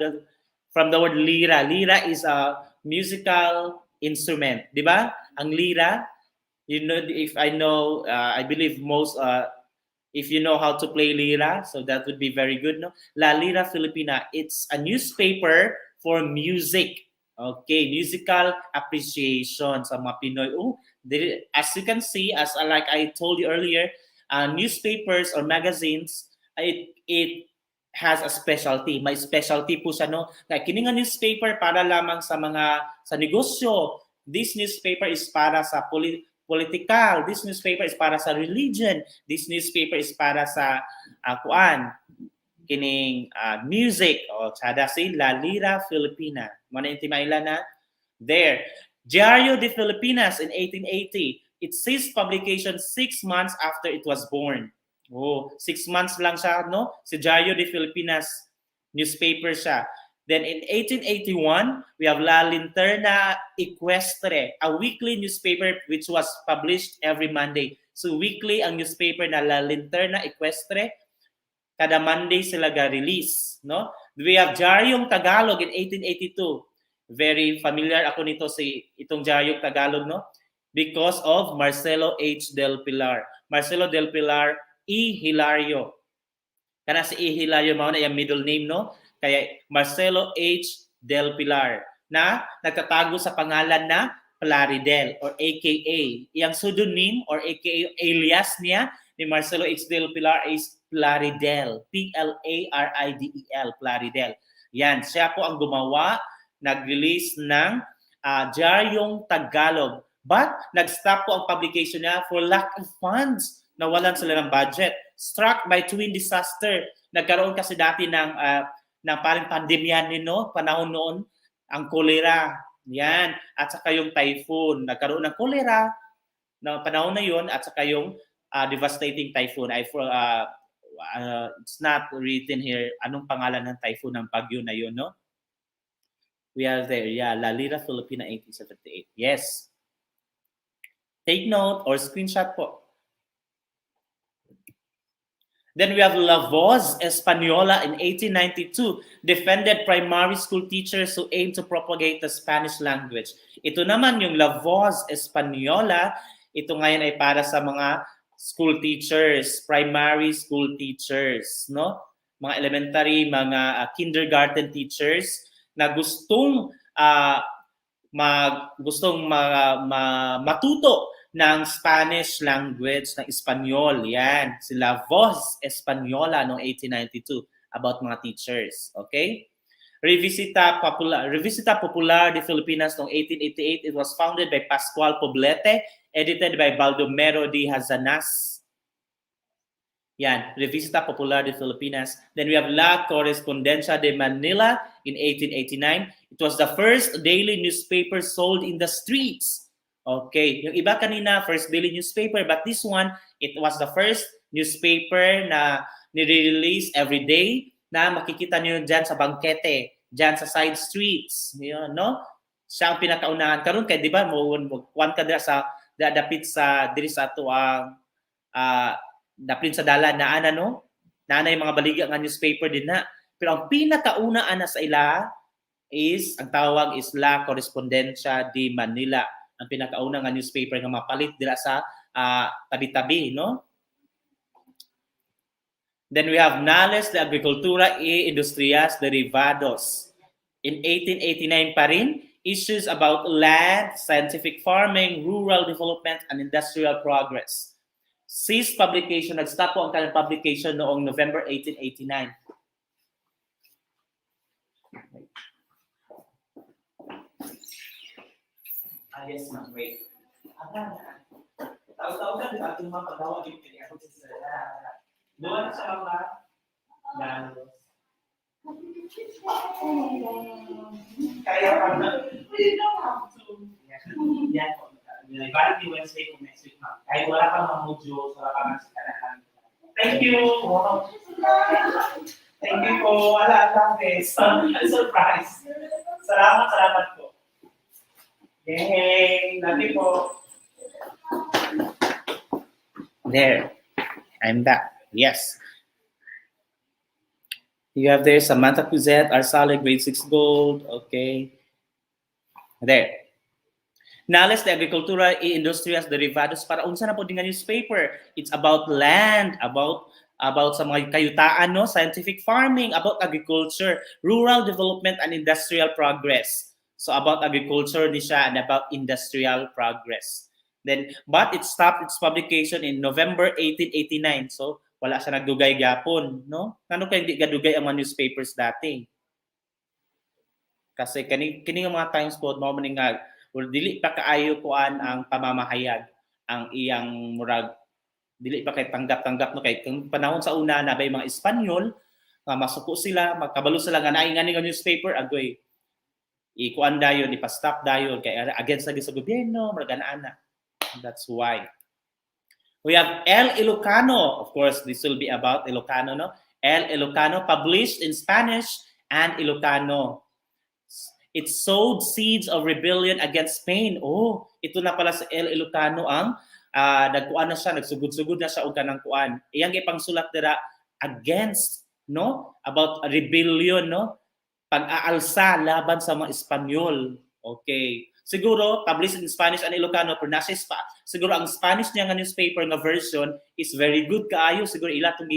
from the word lira. Lira is a musical instrument, di ba? Ang lira, you know, if I know, I believe most, if you know how to play lira, so that would be very good, no? La Lira Filipina, it's a newspaper for music. Okay, musical appreciation sa mga Pinoy. As you can see, like I told you earlier, newspapers or magazines, it has a specialty. May specialty po siya, no? Kaya kini nga newspaper para lamang sa negosyo. This newspaper is para sa political. This newspaper is para sa religion. This newspaper is para sa kining music. Tsada si La Lira Filipina. Mana intimaila na? There. Diario de Filipinas in 1880. It ceased publication 6 months after it was born. 6 months lang siya, no? Si Diario de Filipinas newspaper siya. Then in 1881, we have La Linterna Equestre, a weekly newspaper which was published every Monday. So weekly ang newspaper na La Linterna Equestre, kada Monday sila ga-release, no? We have Diaryong Tagalog in 1882. Very familiar ako nito itong Diaryong Tagalog, no? Because of Marcelo H. Del Pilar. Marcelo Del Pilar E. Hilario. Kana si E. Hilario mao na yung middle name, no? Kaya Marcelo H. Del Pilar na nagtatago sa pangalan na Plaridel or AKA. Iyang pseudonym or AKA alias niya ni Marcelo H. Del Pilar is Plaridel. Plaridel. Plaridel. Yan, siya po ang gumawa, nag-release ng Diaryong Tagalog. But nag-stop po ang publication niya for lack of funds. Nawalan sila ng budget. Struck by twin disaster. Nagkaroon kasi dati ng parang pandemya no? Panahon noon, ang kolera. Yan. At saka yung typhoon. Nagkaroon ng kolera na panahon na yun at saka yung devastating typhoon. It's not written here anong pangalan ng typhoon ng bagyo na yun, no? We are there. Yeah, La Lira Filipina 1878. Yes. Take note or screenshot po. Then we have La Voz Española in 1892, defended primary school teachers who aim to propagate the Spanish language. Ito naman yung La Voz Española, ito ngayon ay para sa mga school teachers, primary school teachers, no? Mga elementary, mga kindergarten teachers na gustong matuto ng Spanish language, ng Espanyol. Yan. Si La Voz Española noong 1892. about mga teachers. Okay? Revista Popular de Filipinas noong 1888. It was founded by Pascual Poblete, edited by Baldomero de Hazanas. Yan, Revista Popular de Filipinas. Then we have La Correspondencia de Manila in 1889. It was the first daily newspaper sold in the streets. Okay, yung iba kanina, first daily newspaper, but this one, it was the first newspaper na nire-release every day na makikita niyo dyan sa bangkete, dyan sa side streets. Yun, no? Siya ang pinakaunahan. Karon kay di ba, one ka sa dapit sa diri sa ato ang dapit sa dalan na no? Na yung mga baliga nga newspaper din na. Pero ang pinakauna ana sa ila is, ang tawag is La Correspondencia de Manila. Ang pinakauna nga newspaper nga mapalit dira sa tabi-tabi, no? Then we have Nales de Agricultura y Industrias Derivados. In 1889 pa rin, issues about land, scientific farming, rural development, and industrial progress. Ceased publication, nag-stop po ang kanilang publication noong November 1889. Yes, ma'am. Wait. Tahu-tahu kan di ating mga paggawa din kini ako sa doon sa mga dalos. Kaya pa na. We don't have to. Yeah. Balik ni Wednesday kung next week, ma'am. Kahit wala kang mga modules, wala kang sikarahan. Thank you. Thank you po. Wala lang guys. Surprise. Salamat po. Yay! Love po. There. I'm back. Yes. You have there Samantha Cuzette, Arsale, grade 6 gold. Okay. There. Nales de Agricultura y Industrias Derivados para unsa na po din nga newspaper. It's about land, about sa mga kayutaan, no? Scientific farming, about agriculture, rural development, and industrial progress. So about agriculture ni siya and about industrial progress. Then, but it stopped its publication in November 1889. So wala siya nagdugay gapon, no? Ano kaya hindi gadugay ang mga newspapers dati? Kasi kini mga times po mo man nga dili pa kaayo kuan ang pamamahayag ang iyang murag dili pa kay tanggap no kay kung panahon sa una na bay mga Espanyol nga masuko sila magkabalo sila nga naay nga newspaper agoy ikuan dayon ipa-stop dayon kay against lagi sa gobyerno murag ana. That's why we have El Ilocano. Of course, this will be about Ilocano, no? El Ilocano, published in Spanish and Ilocano. It sowed seeds of rebellion against Spain. Oh, ito na pala sa El Ilocano ang nagkuan na siya, nagsugod-sugod na siya og kanang kuan. Iyang ipangsulat dira against, no? About a rebellion, no? Pag-aalsa laban sa mga Espanyol. Okay. Siguro, published in Spanish and Ilocano, pero nasa siguro ang Spanish niya nga newspaper nga version is very good kaayo. Siguro ila itong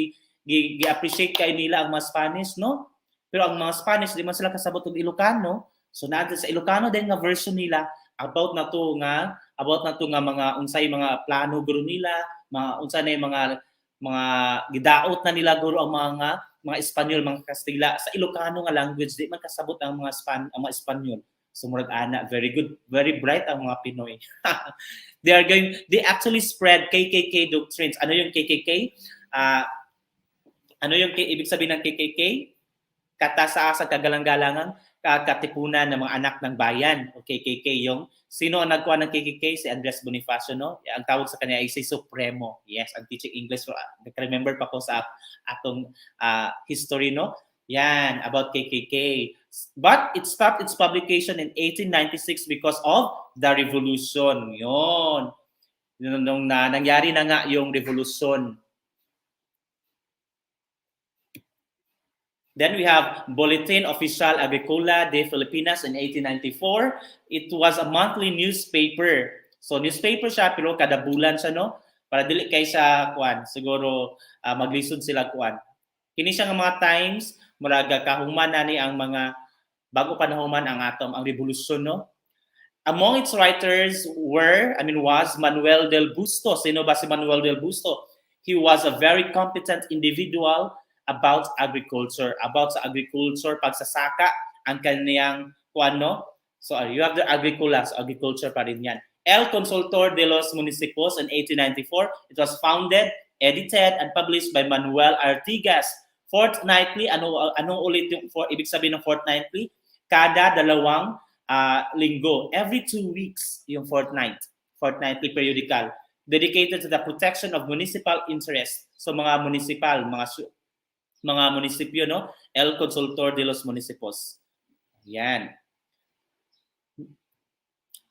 gi-appreciate kay nila ang mga Spanish, no? Pero ang mga Spanish, di man sila kasabot ng Ilocano. So, natin sa Ilocano din nga version nila about na to nga mga unsay mga plano guro nila, mga unsa na yung mga gidaot na nila guro ang mga Espanyol, mga Kastila sa Ilocano nga language, di man kasabot ang mga Espanyol. So murag ana, very good, very bright ang mga Pinoy. They actually spread KKK doctrines. Ano yung KKK? Ano yung ibig sabihin ng KKK? Kataas-asang kagalang-galangang katipunan ng mga anak ng bayan. O KKK yung sino ang nagkuha ng KKK? Si Andres Bonifacio, no? Ang tawag sa kanya ay si Supremo. Yes, ang teaching English. So, remember pa ko sa atong history, no? Yan, about KKK. But it stopped its publication in 1896 because of the revolution. Yun. Nung nangyari na nga yung revolution. Then we have Boletin Oficial Agricola de Filipinas in 1894. It was a monthly newspaper. So newspaper siya pero kada bulan siya, no? Para dili kay sa kuan, siguro maglisod sila kuan. Kini siya nga mga times murag kahuman na ni ang mga bago panahuman ang revolusyon, no? Among its writers was Manuel del Busto. Sino ba si Manuel del Busto? He was a very competent individual about agriculture, about sa agriculture, pagsasaka, ang kaniyang kuano. So you have the agriculture pa rin yan. El Consultor de los Municipios in 1894. It was founded, edited, and published by Manuel Artigas. Fortnightly, ano ulit yung ibig sabihin ng fortnightly? Kada dalawang linggo. Every 2 weeks yung fortnightly periodical. Dedicated to the protection of municipal interests. So mga municipal, mga munisipyo, no? El Consultor de los Municipios. Yan.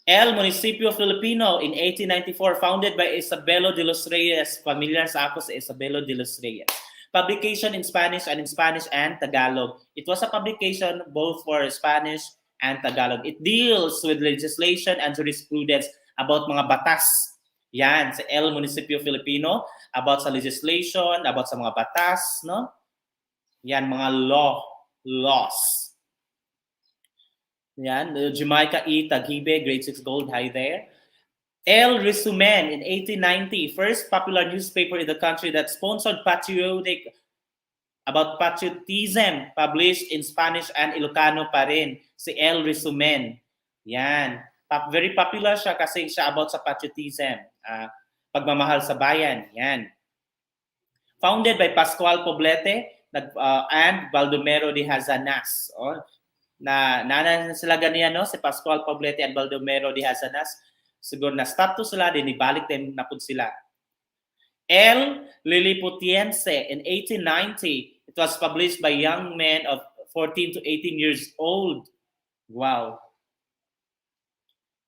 El Municipio Filipino in 1894, founded by Isabelo de los Reyes. Familiar sa ako sa Isabelo de los Reyes. Publication in Spanish and Tagalog. It was a publication both for Spanish and Tagalog. It deals with legislation and jurisprudence about mga batas. Yan, sa El Municipio Filipino, about sa legislation, about sa mga batas, no? Yan, mga laws. Yan, Jamaica E. Tagibe, grade 6 gold, hi there. El Resumen in 1890, first popular newspaper in the country that sponsored about patriotism, published in Spanish and Ilocano pa rin, si El Resumen. Yan. Very popular siya kasi siya about sa patriotism, pagmamahal sa bayan. Yan. Founded by Pascual Poblete and Baldomero de Hazanas. Na sila ganyan, no? Si Pascual Poblete and Baldomero de Hazanas. Siguro na status sila, din ibalik din na po sila. El Liliputiense in 1890. It was published by young men of 14 to 18 years old. Wow.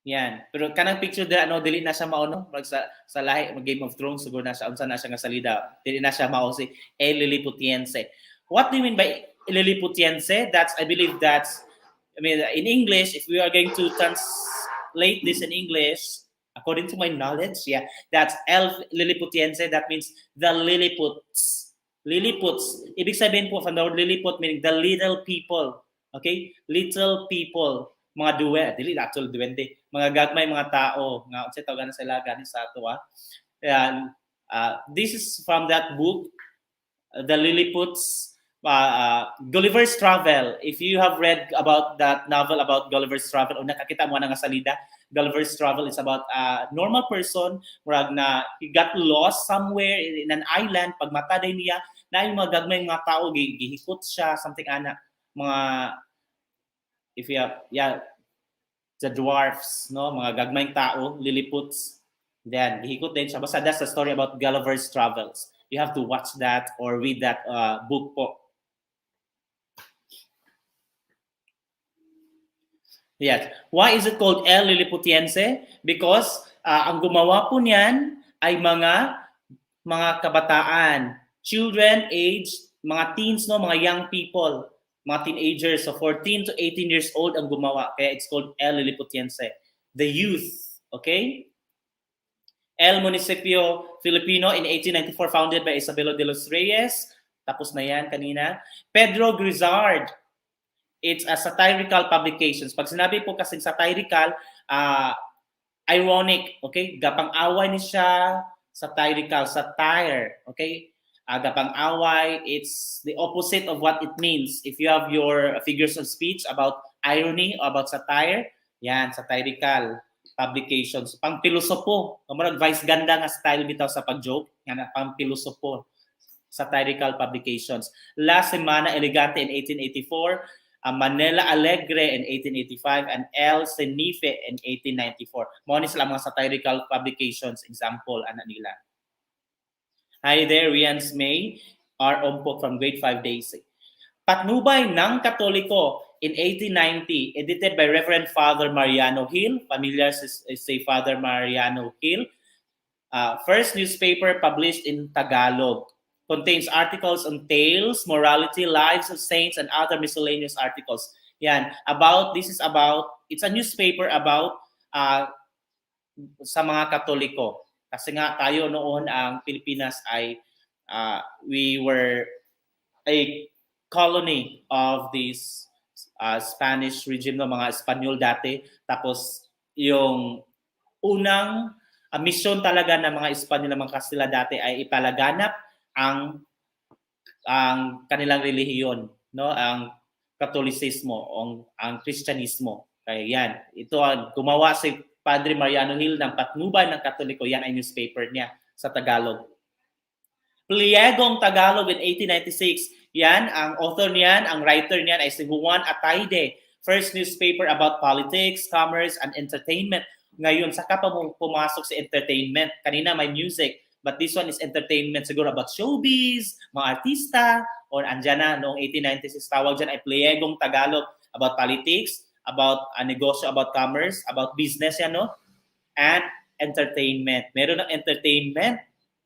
Yan. Pero kanang picture dili na siya mao, no? Sa lahi mag Game of Thrones siguro na siya unsa na siya nga salida. Dili na siya mao si El Liliputiense. What do you mean by Liliputiense? I believe in English, if we are going to translate this in English, according to my knowledge, that's El Liliputiense. That means the Liliputs. Liliputs. Ibig sabihin po from the word Liliput meaning the little people. Okay? Little people. Mga duwende. Mga gagmay mga tao. Nga unsa tawagan sila gani sa ato And this is from that book, The Liliputs. Gulliver's Travel. If you have read about that novel about Gulliver's Travel o nakakita mo na nga salida, Gulliver's Travel is about a normal person murag na he got lost somewhere in an island. Pag mataday niya na yung mga gagmay mga tao gihikot siya, something ana, mga the dwarfs, no, mga gagmayng tao, liliputs. Then gihikot din siya. Basta that's the story about Gulliver's Travels. You have to watch that or read that book po. Yes. Why is it called El Liliputiense? Because ang gumawa po niyan ay mga kabataan, children aged, mga teens, no, mga young people, mga teenagers, so 14 to 18 years old ang gumawa. Kaya it's called El Liliputiense. The youth, okay? El Municipio Filipino in 1894, founded by Isabelo de los Reyes. Tapos na yan kanina. Pedro Grizard. It's a satirical publications. Pag sinabi po kasi satirical, ironic, okay? Gapang-away ni siya, satirical, satire, okay? Gapang-away, it's the opposite of what it means. If you have your figures of speech about irony, about satire, yan, satirical publications. Pang-pilosopo, kamurag vice ganda nga style bitaw sa pag-joke, yan, pang-pilosopo, satirical publications. La Semana Elegante in 1884, Manila Alegre in 1885, and El Cenife in 1894. Mo ni sila mga satirical publications, example, ana nila. Hi there, Rian's May, R. Ompok from grade 5 days. Patnubay ng Katoliko in 1890, edited by Reverend Father Mariano Hill. Familiar say Father Mariano Hill. First newspaper published in Tagalog. Contains articles on tales, morality, lives of saints, and other miscellaneous articles. Yan. It's a newspaper about sa mga Katoliko. Kasi nga tayo noon, ang Pilipinas ay, we were a colony of this Spanish regime, no, mga Espanyol dati. Tapos yung unang mission talaga ng mga Espanyol, ng mga Kastila dati ay ipalaganap ang ang kanilang relihiyon, no? Ang Katolisismo, ang Kristyanismo. Kaya yan, ito ang gumawa si Padre Mariano Hill ng Patnubay ng Katoliko, yan ay newspaper niya sa Tagalog. Pliegong Tagalog in 1896. Yan, ang author niyan, ang writer niyan ay si Juan Ataide. First newspaper about politics, commerce, and entertainment. Ngayon, saka pa pumasok sa entertainment. Kanina may music, but this one is entertainment. Siguro about showbiz, mga artista, or andyan na, noong 1896, tawag dyan ay Pliegong Tagalog about politics, about negosyo, about commerce, about business yan, no? And entertainment. Meron ng entertainment.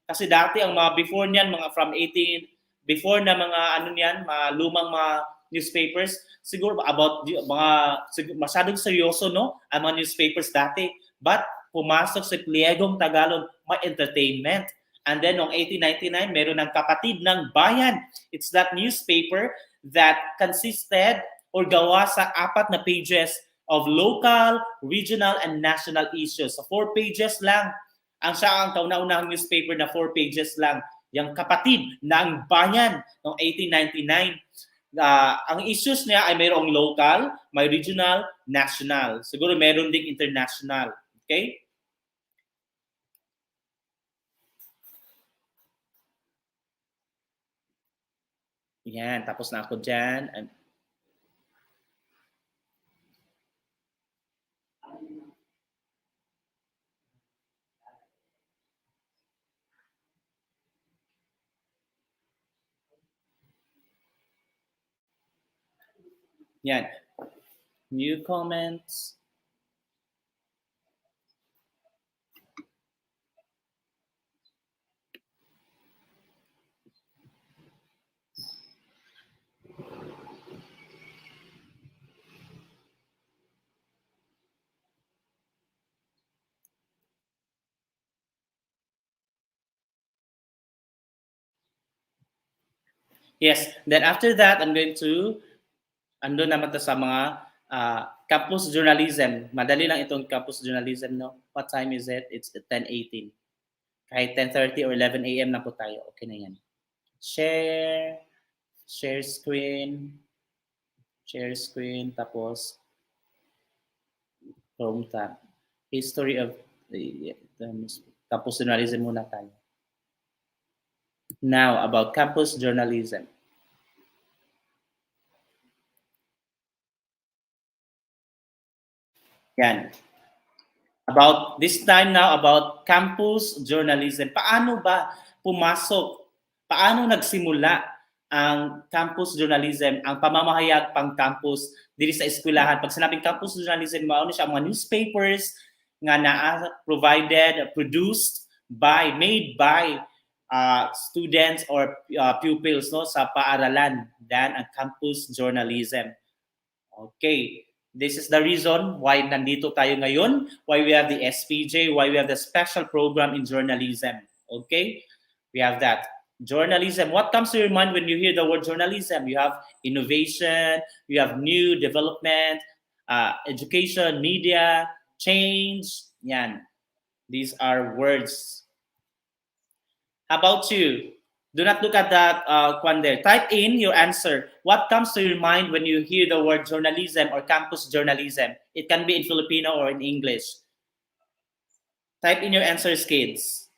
Kasi dati ang mga before niyan, mga from 18, before na mga ano niyan, mga lumang mga newspapers, siguro about mga masyadong seryoso, no? Ang mga newspapers dati. But pumasok sa Pliegong Tagalog, may entertainment. And then noong 1899, meron ng Kapatid ng Bayan. It's that newspaper that consisted or gawa sa 4 na pages of local, regional, and national issues. So 4 pages lang. Ang siya ang kauna-unahang newspaper na 4 pages lang. Yung Kapatid ng Bayan noong 1899. Ang issues niya ay mayroong local, may regional, national. Siguro meron ding international. Okay? Yan, tapos na ako dyan. Yan. New comments. Yes, then after that, I'm going to, ando naman to sa mga campus journalism. Madali lang itong campus journalism, no? What time is it? It's 10:18. Kahit 10:30 or 11 a.m. na po tayo. Okay na yan. Share screen, tapos Chrome tab. History of campus journalism muna tayo. Now, about campus journalism. Yan. About this time now, about campus journalism. Paano ba pumasok? Paano nagsimula ang campus journalism, ang pamamahayag pang campus diri sa eskwelahan? Pag sinabing campus journalism, mauna siya mga newspapers nga provided, produced by, made by students or pupils, no, sa paaralan. Dan ang campus journalism. Okay. This is the reason why nandito tayo ngayon, why we have the SPJ, why we have the special program in journalism. Okay? We have that. Journalism. What comes to your mind when you hear the word journalism? You have innovation, you have new development, education, media, change. Yan. These are words. How about you? Do not look at that one there. Type in your answer. What comes to your mind when you hear the word journalism or campus journalism? It can be in Filipino or in English. Type in your answers, kids.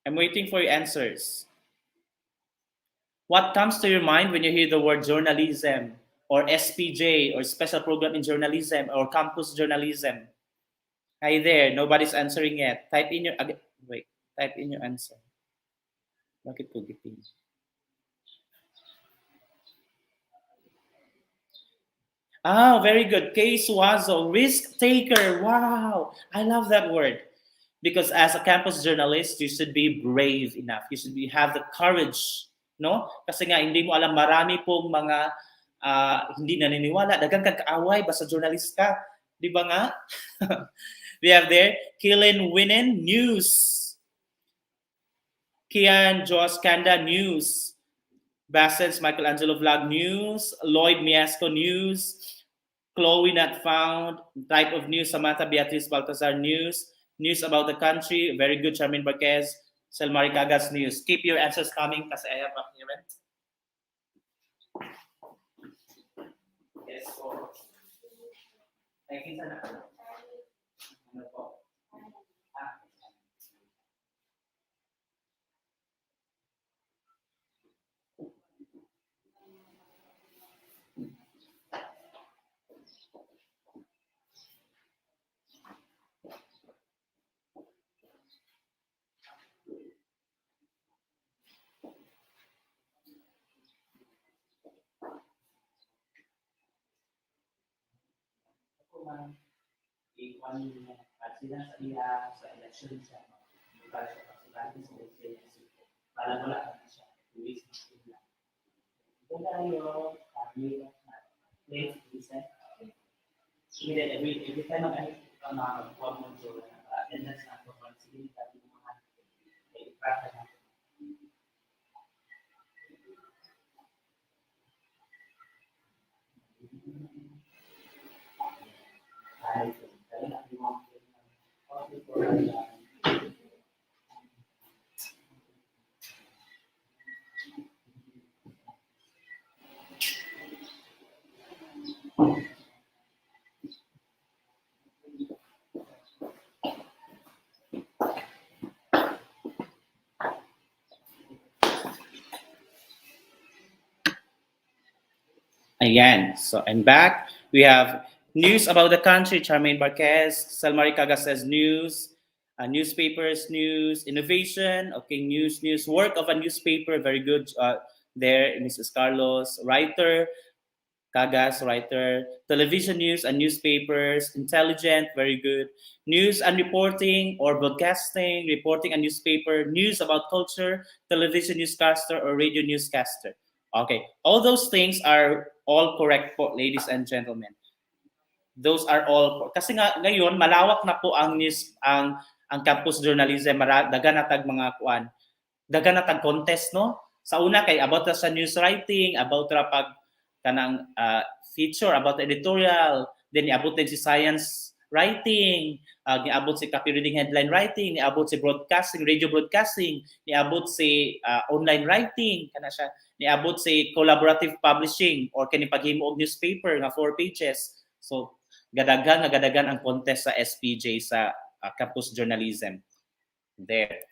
I'm waiting for your answers. What comes to your mind when you hear the word journalism or SPJ or special program in journalism or campus journalism? Hi there, nobody's answering yet. Type in your type in your answer. Bakit po gitin? Very good. Kay Suazo, risk taker. Wow, I love that word. Because as a campus journalist, you should be brave enough. You should have the courage, no? Kasi nga hindi mo alam, marami pong mga hindi naniniwala. Dagang kakaaway basta journalist ka. Di ba nga? We have there, Killen Winen News. Kian Josh Kanda News. Bassett's Michelangelo Vlog News. Lloyd Miasco News. Chloe not found. Type of news, Samantha Beatriz Baltazar news. News about the country, very good, Charmin Marquez. Selmari Cagas news. Keep your answers coming kasi I have a event. Yes, for. Thank you, sana. Ano po? Ikuan sila sa iya sa election siya. Para siya pagsulatan sa election. Para wala na siya. Luis na sila. Ito tayo, kami na place, listen. Every time na kuha mo sa attendance na ito, sige, tayo mga iprata na. Ayan. So I'm back. We have news about the country. Charmaine Marquez, Salmari Cagas says news, newspapers, news, innovation. Okay, news. Work of a newspaper. Very good. There, Mrs. Carlos, writer. Cagas, writer. Television news and newspapers. Intelligent. Very good. News and reporting or broadcasting. Reporting and newspaper. News about culture. Television newscaster or radio newscaster. Okay, all those things are all correct po, ladies and gentlemen. Those are all kasi nga ngayon malawak na po ang news ang campus journalism, daga na tag mga kuan. Daga na tag contest no. Sa una kay about sa news writing, about ra pag kanang feature about editorial, then iabot din si science writing, niabot si copy reading headline writing, niabot si broadcasting, radio broadcasting, niabot si online writing, kana siya, niabot si collaborative publishing or kini paghimo og newspaper nga 4 pages. So gadagan ang contest sa SPJ sa campus journalism. There.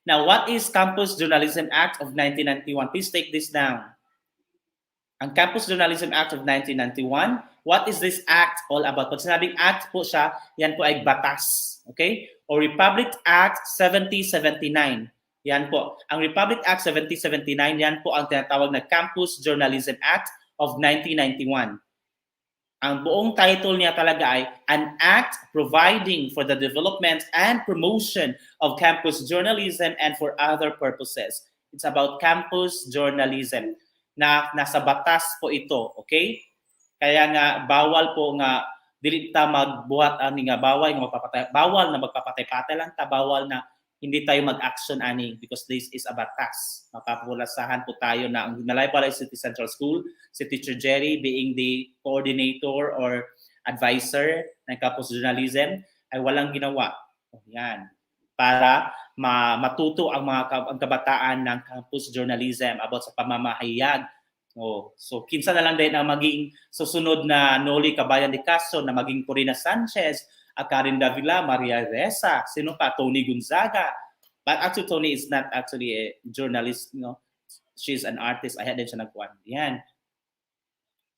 Now, what is Campus Journalism Act of 1991? Please take this down. Ang Campus Journalism Act of 1991, what is this act all about? Pag sinabing act po siya, yan po ay batas. Okay? O Republic Act 7079. Yan po. Ang Republic Act 7079, yan po ang tinatawag na Campus Journalism Act of 1991. Ang buong title niya talaga ay An Act Providing for the Development and Promotion of Campus Journalism and for Other Purposes. It's about campus journalism na nasa batas po ito, okay? Kaya nga bawal po nga dili ta magbuhat ani nga bawal na magpapatay-patay lang ta, bawal na hindi tayo mag-action ani because this is a batas. Mapapulasahan po tayo na ang Nalaypalay City Central School, si Teacher Jerry being the coordinator or advisor ng campus journalism ay walang ginawa. Yan. Para matuto ang ang kabataan ng campus journalism about sa pamamahayag. So kinsa na lang din ang maging susunod na Noli Cabayan de Castro, na maging Corina Sanchez, Karen Davila, Maria Ressa, sino pa? Tony Gonzaga. But actually, Tony is not actually a journalist, no? She's an artist. I had din siya nagkuhan. Yan.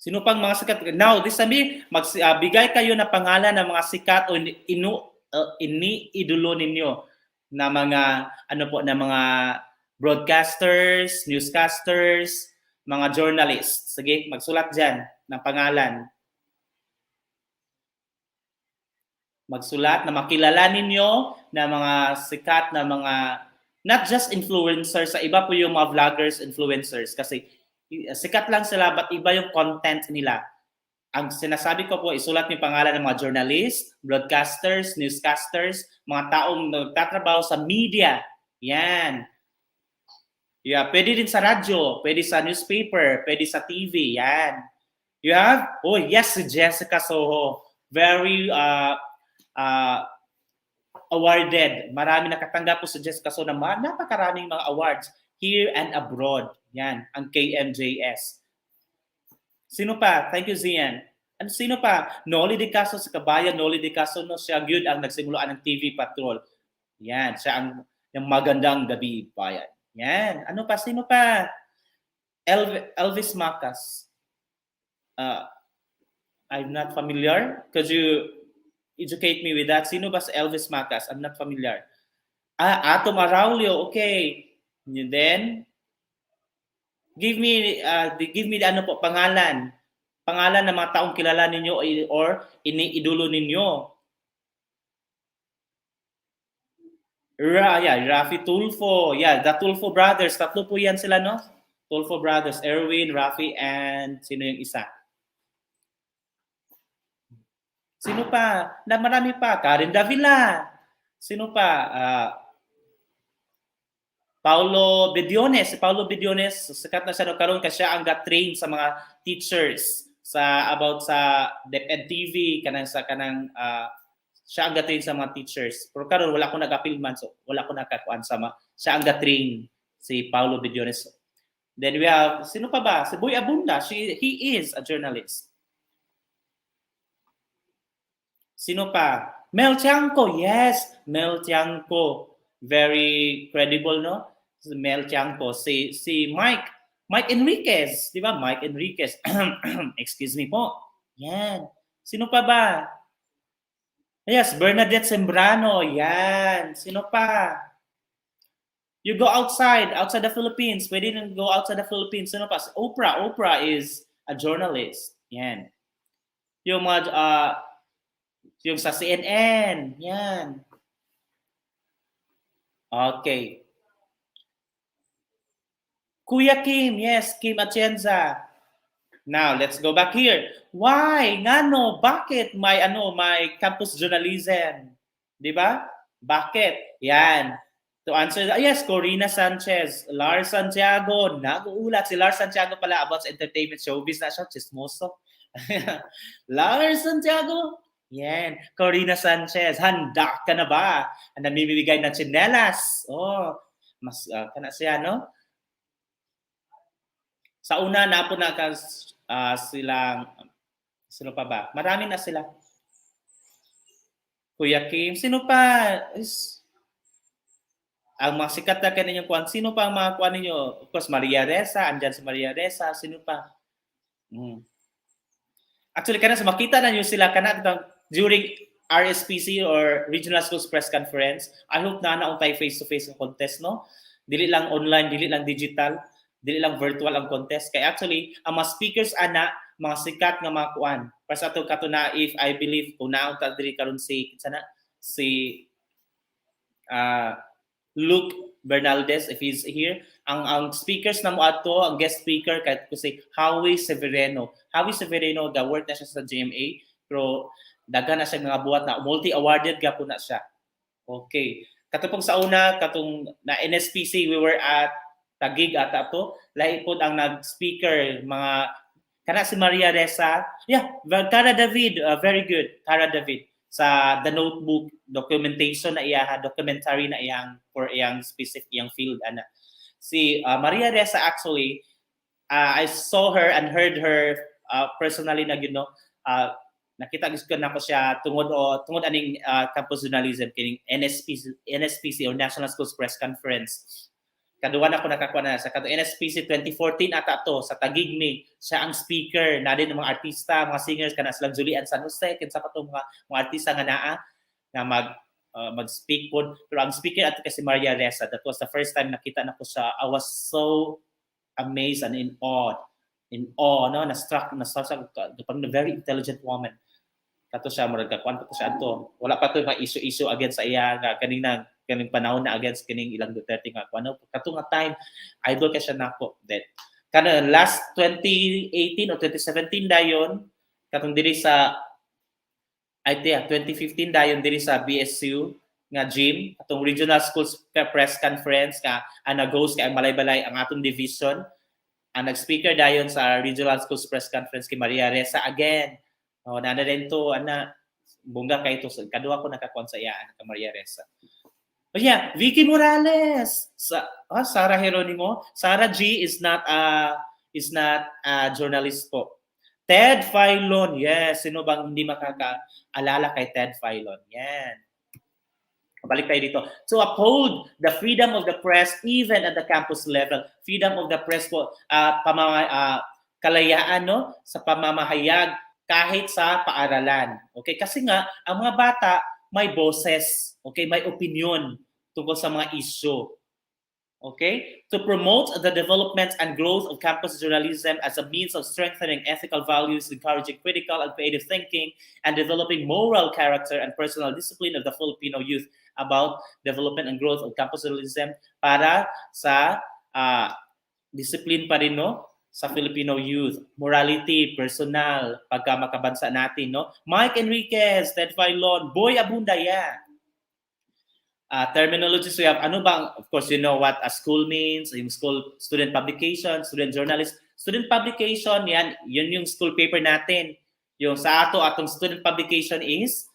Sino pang mga sikat? Now, this time, bigay kayo na pangalan ng mga sikat o iniidolo ninyo na mga, na mga broadcasters, newscasters, mga journalists. Sige, magsulat dyan ng pangalan. Magsulat na makilala ninyo na mga sikat na mga, not just influencers, sa iba po yung mga vloggers, influencers, kasi sikat lang sila but iba yung content nila. Ang sinasabi ko po, isulat yung pangalan ng mga journalists, broadcasters, newscasters, mga taong nagtatrabaho sa media. Yan. Yeah, pwede din sa radyo, pwede sa newspaper, pwede sa TV. Yan. You have? Oh, yes, si Jessica Soho. Very awarded. Marami nakatanggap po si Jessica Soho na napakaraming mga awards here and abroad. Yan, ang KMJS. Sino pa? Thank you, Zian. Ano, sino pa? Noli de Caso sa Kabayan. Noli de Caso, no, siya yun ang nagsimulaan ng TV Patrol. Yan, siya ang yung magandang gabi, bayan. Yan. Ano pa? Sino pa? Elvis Macas. I'm not familiar. Could you educate me with that? Sino ba sa Elvis Macas? I'm not familiar. Atom Araulio. Okay. And then, give me the ano po, pangalan ng mga taong kilala ninyo or iniidolo ninyo. Rafi Tulfo. Yeah, the Tulfo brothers. Tatlo po yan sila, no? Tulfo brothers. Erwin, Rafi, and sino yung isa? Sino pa? Marami pa. Karen Davila. Sino pa? Paulo Bediones. Si Paulo Bediones, sikat na siya karon kasi siya ang ga-train sa mga teachers about sa DepEd TV kanang siya ang ga-train sa mga teachers. Pero karon wala ko nag-apilman, so wala ko nakakuan siya ang ga-train, si Paulo Bediones. Then we have, sino pa ba? Si Boy Abunda. He is a journalist. Sino pa? Mel Tiangco. Yes, Mel Tiangco. Very credible, no? Mel Tiangco. Si Mike Enriquez. Di ba? Mike Enriquez. Excuse me po. Yan. Sino pa ba? Yes, Bernadette Sembrano. Yan. Sino pa? You go outside the Philippines. Pwede nang go outside the Philippines. Sino pa? Oprah. Oprah is a journalist. Yan. Yung mga, yung sa CNN. Yan. Okay. Kuya Kim. Yes, Kim Atienza. Now, let's go back here. Why? Ngano? Bakit may campus journalism? Di ba? Bakit? Yan. To answer, yes, Corina Sanchez, Lars Santiago, nag-uulat si Lars Santiago pala about sa entertainment showbiz na siya, chismoso. Lars Santiago, yan. Corina Sanchez, handa ka na ba? Ang namimibigay ng tsinelas. Oh, mas kana siya, no? Sa una na po na silang, sino pa ba? Marami na sila. Kuya Kim, sino pa? Ang mga sikat na kaninyong kuwan, sino pa ang mga kuwan ninyo? Of course, Maria Ressa, andyan si Maria Ressa, sino pa? Actually, makita na nyo sila during RSPC or Regional Schools Press Conference. I hope na naunta face-to-face ang contest, no? Dili lang online, dili lang digital, dili lang virtual ang contest. Kaya actually, ang mga speakers mga sikat nga mga kuwan. Para sa itong katuna, if I believe, kung naunta dili karon si Luke Bernaldez, if he's here, ang speakers na mo ato, ang guest speaker kahit ko si Howie Severino. Howie Severino, work na siya sa GMA, pero daga na siya mga buhat na multi-awarded gapo na siya. Okay. Katupong sa una, katong na NSPC, we were at Tagig ata to. Lahi po ang nag-speaker, si Maria Ressa. Yeah, Tara David, very good. Tara David. Sa The Notebook documentation na documentary na iyang for iyang specific iyang field si Maria Ressa actually I saw her and heard her personally na nakita ko na ko siya tungod aning campus journalism kining NSPC or National Schools Press Conference. Kaduwa na ko nakakuha na sa NSPC 2014 ata to sa Taguig siya ang speaker na din ng mga artista, mga singers kana silang Julian San Jose kinsa pa to mga artista nga mag-speak po. Pero ang speaker ato kasi Maria Ressa. That was the first time nakita na ko siya. I was so amazed and in awe, no? Na-struck a very intelligent woman. Kato siya murag kakuan pa to siya adto. Wala pa to mga issue against sa iya nga kaning panahon na against kining ilang Duterte nga kuno kato nga time idol ka siya nako that last 2018 o 2017 dayon katong diri sa 2015 dayon diri sa BSU nga gym katong Regional Schools Press Conference ka ana goes kay ang balay-balay ang atong division ang nag-speaker dayon sa Regional Schools Press Conference kay Maria Ressa again. Nana din to, bungga kay to. Kadua ko nakakuan sa iyaan ka Maria Ressa. Oh yeah, Vicky Morales. Sarah Geronimo. Sarah G is not a journalist po. Ted Filon. Yes, sino bang hindi makakaalala kay Ted Filon? Yan. Balik tayo dito. To uphold the freedom of the press even at the campus level. Freedom of the press po, kalayaan no sa pamamahayag kahit sa paaralan. Okay? Kasi nga ang mga bata may boses, okay, may opinion tungkol sa mga issue. Okay? To promote the development and growth of campus journalism as a means of strengthening ethical values, encouraging critical and creative thinking, and developing moral character and personal discipline of the Filipino youth about development and growth of campus journalism para sa discipline pa rin, no? Sa Filipino youth, morality, personal, pagka makabansa natin, no? Mike Enriquez, Ted Filon, Boy Abunda, yeah. Terminologies we have, of course, you know what a school means, yung school student publication, student journalist. Student publication, yun yung school paper natin. Yung sa atong student publication is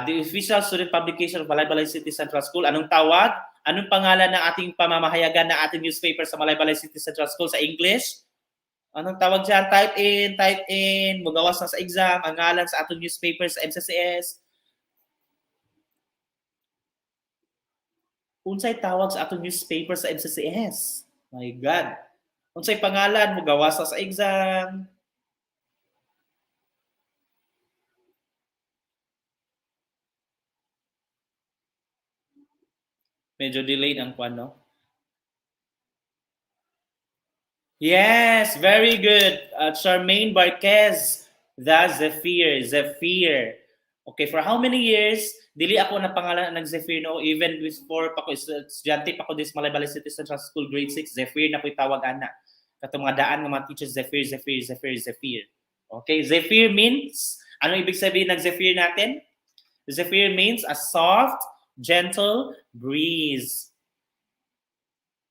the official student publication of Malaybalay City Central School. Anong tawag? Anong pangalan ng ating pamamahayagan na ating newspaper sa Malaybalay City Central School sa English? Anong tawag dyan? Type in, magawas na sa exam, ang ngalan sa ating newspaper sa MCCS. Unsay tawag sa atong newspaper sa MCCS? My God. Unsay pangalan mo gawas sa exam? Medyo delayed ang kwan, no? Yes, very good. Charmaine Barquez, the Zephyr. Okay, for how many years? Dili ako na pangalan ng Zephyr, no? Even before pa ko, estudyante pa ko this Malaybalay City Central School grade 6, Zephyr na ko'y tawag ana. Kato mga daan ng mga teachers, Zephyr. Okay, Zephyr means, ano ibig sabihin ng Zephyr natin? Zephyr means a soft, gentle breeze.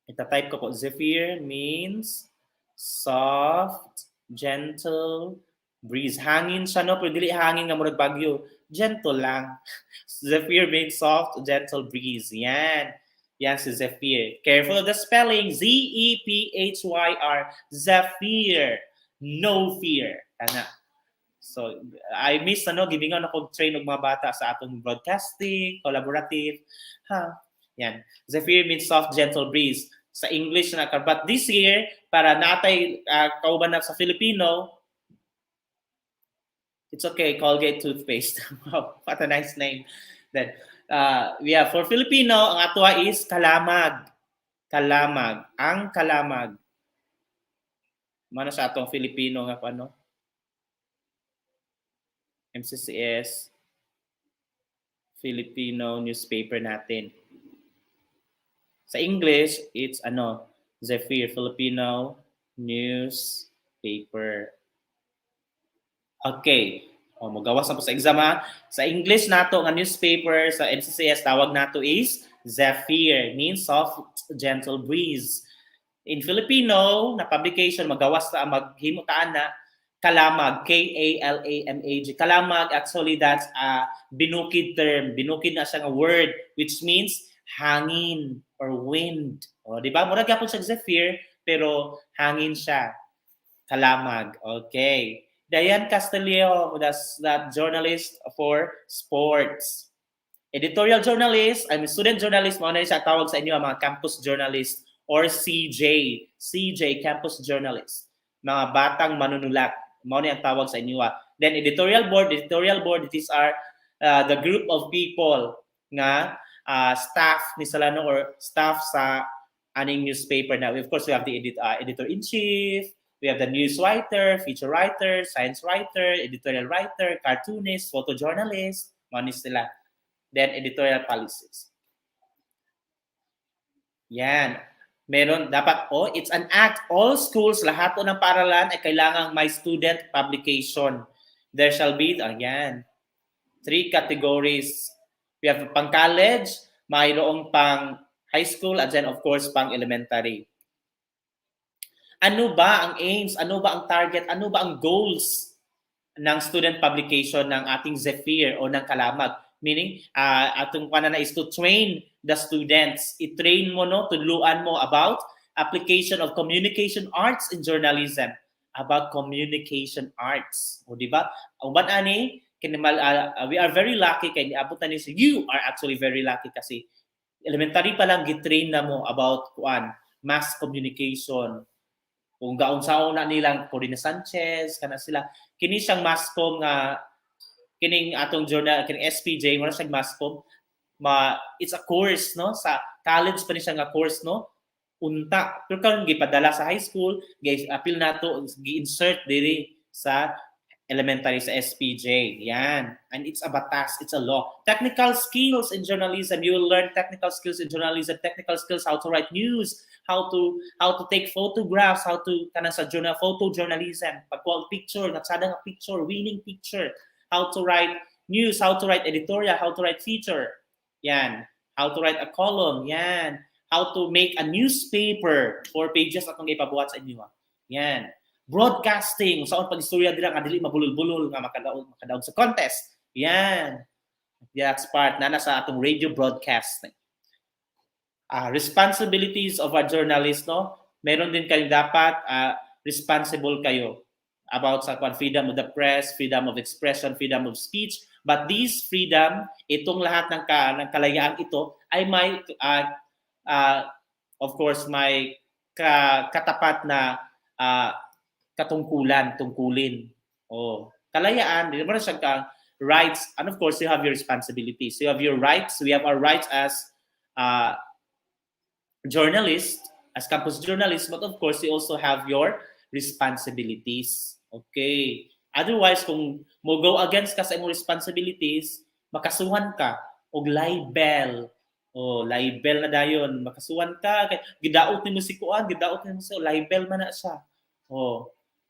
Ita-type ko po, Zephyr means soft, gentle breeze. Hangin siya, no? Pero dili hangin nga murag bagyo. Gentle lang. Zephyr means soft, gentle breeze. Yan. Yan si Zephyr. Careful of the spelling. Z-E-P-H-Y-R. Zephyr. No fear. Ana. So, I miss, gibingan ako train ng mga bata sa atong broadcasting, collaborative. Yan. Zephyr means soft, gentle breeze. Sa English na but this year, para natay kauban na sa Filipino, it's okay, Colgate toothpaste. Wow, what a nice name. Then, for Filipino, ang atwa is kalamag. Kalamag. Ang kalamag. Mano sa atong Filipino nga ano? MCCS Filipino newspaper natin. Sa English, it's Zephyr Filipino newspaper. Okay. Magawas na po sa exam ha. Sa English nato nga newspaper sa MCCS tawag nato is Zephyr, means soft gentle breeze. In Filipino na publication magawas ta maghimutaan na kalamag, K-A-L-A-M-A-G. Kalamag, actually that's a binukid term. Binukid na siya nga word which means hangin or wind. Di ba? Mura gyapon siya Zephyr pero hangin siya. Kalamag. Okay. Diane Castillo, that's that journalist for sports. Editorial journalist, student journalist, mao na siya tawag sa inyo mga campus journalist or CJ. CJ, campus journalist. Mga batang manunulat. Mao na ang tawag sa inyo. Then editorial board, these are the group of people nga staff ni Salano or staff sa aning newspaper na. Of course, we have the editor-in-chief, we have the news writer, feature writer, science writer, editorial writer, cartoonist, photojournalist, manis sila. Then, editorial policies. Yan. Meron, dapat, it's an act. All schools, lahat ng paaralan ay kailangang may student publication. There shall be, 3 categories. We have pang college, mayroong pang high school, and then of course pang elementary. Ano ba ang aims? Ano ba ang target? Ano ba ang goals ng student publication ng ating Zephyr o ng Kalamag? Meaning, atong panana is to train the students. I-train mo, no? Tuluan mo about application of communication arts in journalism. About communication arts. O, di ba? Ang ani, we are very lucky kay niabot na ni you are actually very lucky kasi elementary pa lang gitrain na mo about mass communication. Kung gaon-saon na nilang Corina Sanchez, kana sila. Kini siyang mascom nga, kining atong journal, kining SPJ, wala siyang mascom. It's a course, no? Sa college pa ni siya nga course, no? Unta. Pero kung gipadala sa high school, appeal na to, gi-insert diri sa elementary sa SPJ. Yan. And it's a batas, it's a law. Technical skills in journalism. You will learn technical skills in journalism, technical skills, how to write news, how to take photographs, how to sa journal photojournalism, pagkuha picture, natsada nga picture, winning picture, how to write news, how to write editorial, how to write feature. Yan. How to write a column. Yan. How to make a newspaper, 4 pages atong ipabuhat sa inyo. Yan. Broadcasting, saan pag-istorya dila nga dili mabulol-bulol nga makadaog sa contest. Yan. That's part na sa atong radio broadcasting. Responsibilities of a journalist, no? Meron din kayo dapat responsible kayo about sa freedom of the press, freedom of expression, freedom of speech. But this freedom, itong lahat ng kalayaan ito ay may of course may katapat na tungkulin. Kalayaan, di ba siya rights, and of course you have your responsibilities. So you have your rights, we have our rights as journalists, as campus journalists, but of course you also have your responsibilities. Okay. Otherwise, kung mo go against ka sa imong responsibilities, makasuhan ka og libel. Libel na dayon. Makasuhan ka, gidaot nimo si kuan, gidaot nimo si libel man na siya.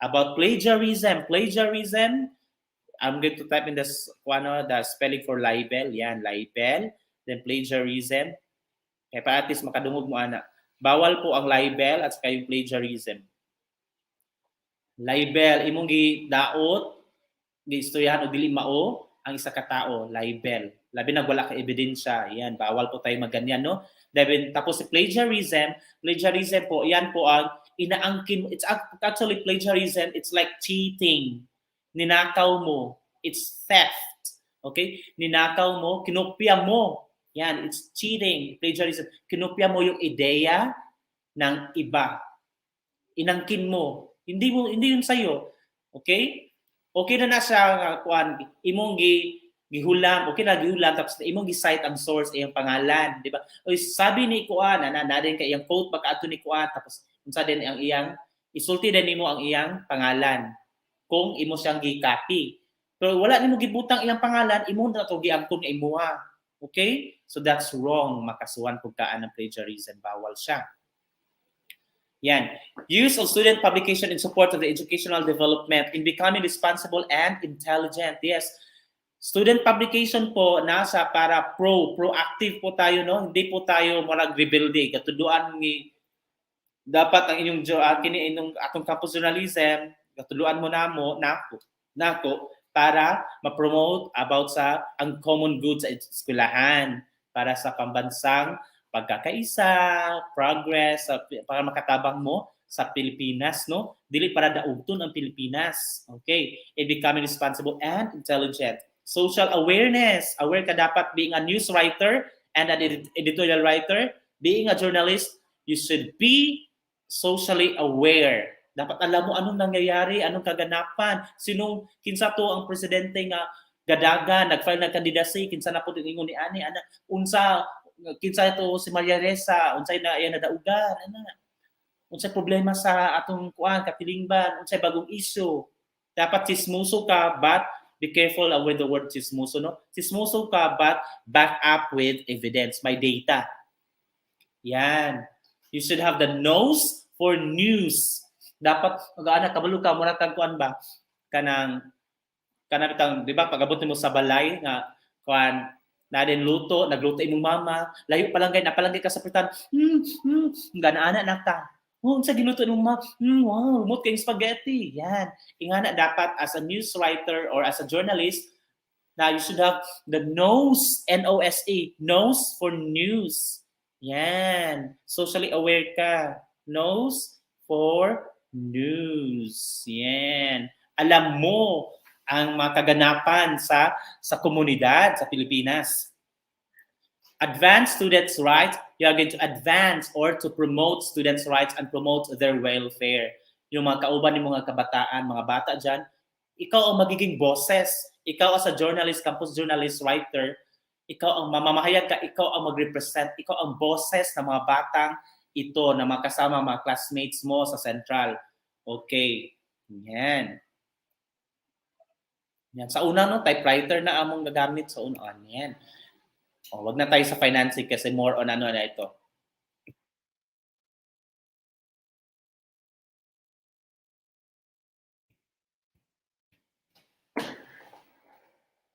About plagiarism. Plagiarism, I'm going to type in the spelling for libel. Yan, libel. Then plagiarism. Kaya pa at least makadungog mo ana. Bawal po ang libel at saka yung plagiarism. Libel, imong gidaot, giistoryahan o dili mao ang isa ka tao, libel. Labi na wala ka ebidensya. Yan, bawal po tayo magganyan, no? Tapos si plagiarism po, yan po ang inaangkin. It's actually plagiarism, it's like cheating. Ninakaw mo, it's theft. Okay? Ninakaw mo, kinopya mo. Yan, it's cheating, plagiarism. Kinopya mo yung ideya ng iba. Inangkin mo. Hindi yun sa'yo. Okay? Okay na siya kuan imong gihulam, okay na gihulam tapos imong gi-cite ang source iyang pangalan, di ba? O sabi ni kuan na din kay iyang quote pagkaadto ni kuan tapos unsa din ang iyang isulti din nimo ang iyang pangalan kung imo siyang gi-copy. Pero wala nimo gibutang iyang pangalan, imo na to giangkon nga imuha. Okay? So that's wrong. Makasuhan pug kaan ng plagiarism, bawal siya. Yan. Use of student publication in support of the educational development in becoming responsible and intelligent. Yes. Student publication po nasa para proactive po tayo, no? Hindi po tayo mag-rebuilding. Katuduan ni dapat ang inyong kini inyong atong campus journalism, katuduan mo nako para ma-promote about sa ang common good sa eskwelahan para sa pambansang pagkakaisa, progress, para makatabang mo sa Pilipinas, no? Dili para daugton ang Pilipinas. Okay? In becoming responsible and intelligent. Social awareness. Aware ka dapat being a news writer and an editorial writer. Being a journalist, you should be socially aware. Dapat alam mo anong nangyayari, anong kaganapan, kinsa to ang presidente nga gadagan, nag-file ng kandidacy, kinsa na po ingon ni ani, kinsa ito si Maria Ressa, unsay na iya nadaugan, unsay problema sa atong katilingban, unsay bagong issue. Dapat chismoso ka, but be careful with the word chismoso, no? Chismoso ka, but back up with evidence, may data. Yan. You should have the nose for news. Dapat kabalo ka mura kang kuan ba kanang di ba pag-abot mo sa balay nga kuan nagluto imong mama, layo napalangay ka sa pritan. Gana-ana na ka. oh, sa giluto ng ma, wow, lumot kayong spaghetti. Yan. Ingana dapat as a news writer or as a journalist, now you should have the nose, N-O-S-E, nose for news. Yan. Socially aware ka. Nose for news. Yan. Alam mo ang mga kaganapan sa komunidad sa Pilipinas. Advance students' rights, you are going to advance or to promote students' rights and promote their welfare. Yung mga kauban ng mga kabataan, mga bata dyan, ikaw ang magiging bosses. Ikaw as a journalist, campus journalist, writer, ikaw ang mamamahayag ka, ikaw ang mag-represent, ikaw ang bosses ng mga batang ito na makasama mga classmates mo sa Central. Okay. Yan. Yan. Sa una, no, typewriter na among gagamit sa una. Yan. O, wag na tayo sa financing kasi more on ano na ito.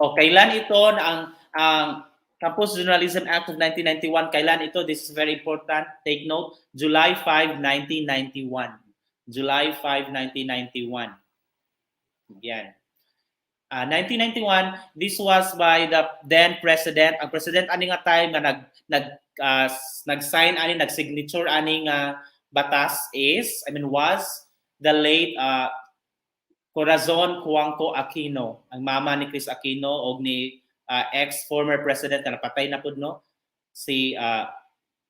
O, kailan ito na ang Campus Journalism Act of 1991, kailan ito? This is very important. Take note, July 5, 1991. July 5, 1991. Yan. 1991, this was by the then president. Ang president ani nga time nga nag-sign ani, nag-signature ani nga batas was the late Corazon Cuanco Aquino, ang mama ni Chris Aquino o ni ex-former president na napatay na pud, no? Si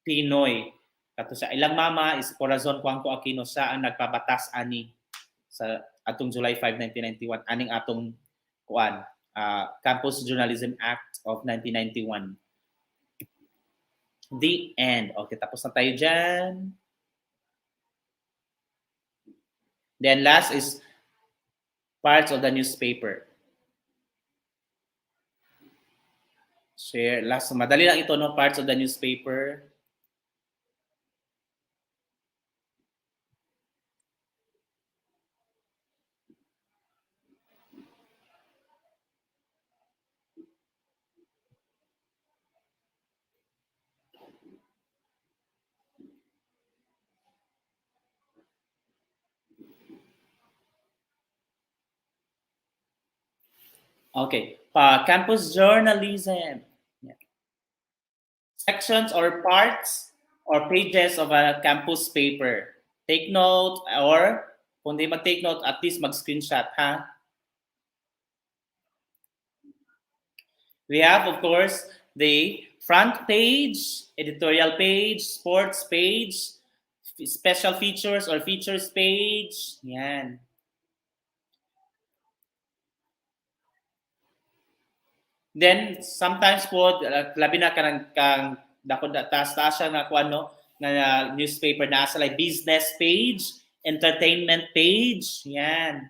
Pinoy. Kato sa ilang mama is Corazon Cuanco Aquino, siya ang nagpabatas ani sa atong July 5, 1991, aning atong Campus Journalism Act of 1991. The end. Okay, tapos na tayo dyan. Then last is parts of the newspaper. Share. Last, madali lang ito, no? Parts of the newspaper. Okay, campus journalism. Yeah. Sections or parts or pages of a campus paper. Take note or kung di mag-take note, at least mag-screenshot, ha? We have, of course, the front page, editorial page, sports page, special features or features page. Yan. Then sometimes po labi na kang dako taas siya nga kuan, no, na newspaper na sa like business page, entertainment page, yan.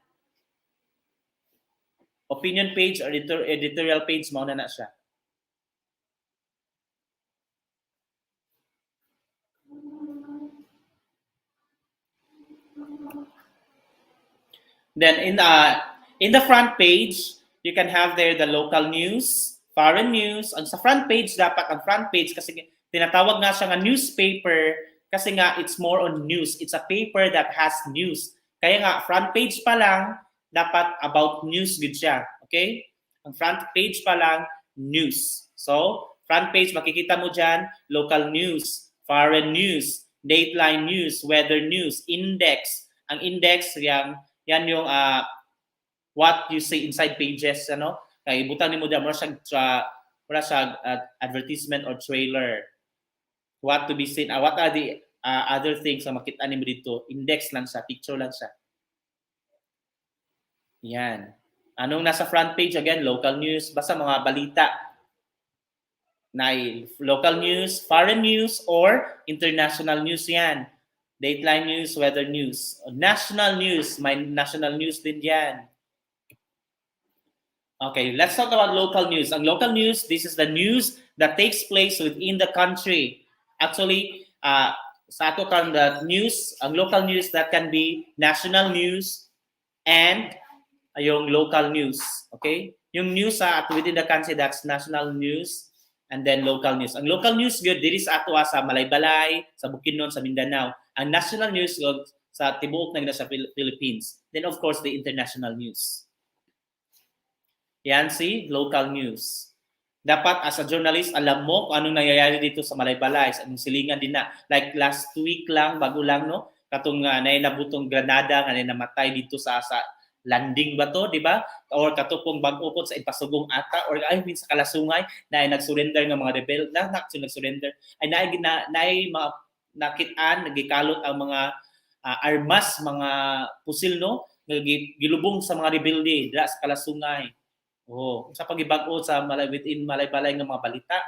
Opinion page or editorial page mao na siya. Then in the front page, you can have there the local news, foreign news. Ang sa front page dapat ang front page kasi tinatawag nga siya nga newspaper kasi nga it's more on news. It's a paper that has news. Kaya nga front page pa lang dapat about news gud siya. Okay? Ang front page pa lang news. So, front page makikita mo diyan local news, foreign news, dateline news, weather news, index. Ang index yan yung what you see inside pages, ano? Kay butang nimo diyan mura siya advertisement or trailer. What to be seen, what are the other things na makita nimo dito? Index lang siya, picture lang siya. Yan. Anong nasa front page again? Local news, basta mga balita. Na local news, foreign news, or international news yan. Dateline news, weather news. National news, may national news din yan. Okay, let's talk about local news. Ang local news, this is the news that takes place within the country. Actually, sa ato kan the news, ang local news that can be national news and yung local news. Okay? Yung news within the country, that's national news. And then local news. Ang local news good diri sa ato sa Malaybalay, sa Bukidnon, sa Mindanao. Ang national news good sa tibuok na sa Philippines. Then of course the international news. Yan si local news. Dapat as a journalist, alam mo kung anong nangyayari dito sa Malaybalay, sa anong silingan din na. Like last week lang, bago lang, no? Katong nabutong Granada, nga namatay dito sa landing ba to, di ba? Or katupong bag-upot sa Ipasugong ata, or ay sa Kalasungay, na nag-surrender ng mga rebel, nag-surrender, ay mga nakitaan, nagikalot ang mga armas, mga pusil, no? Gilubong sa mga rebelde, dira sa Kalasungay. Oh, sa pagibag-o sa within Malaybalay ng mga balita.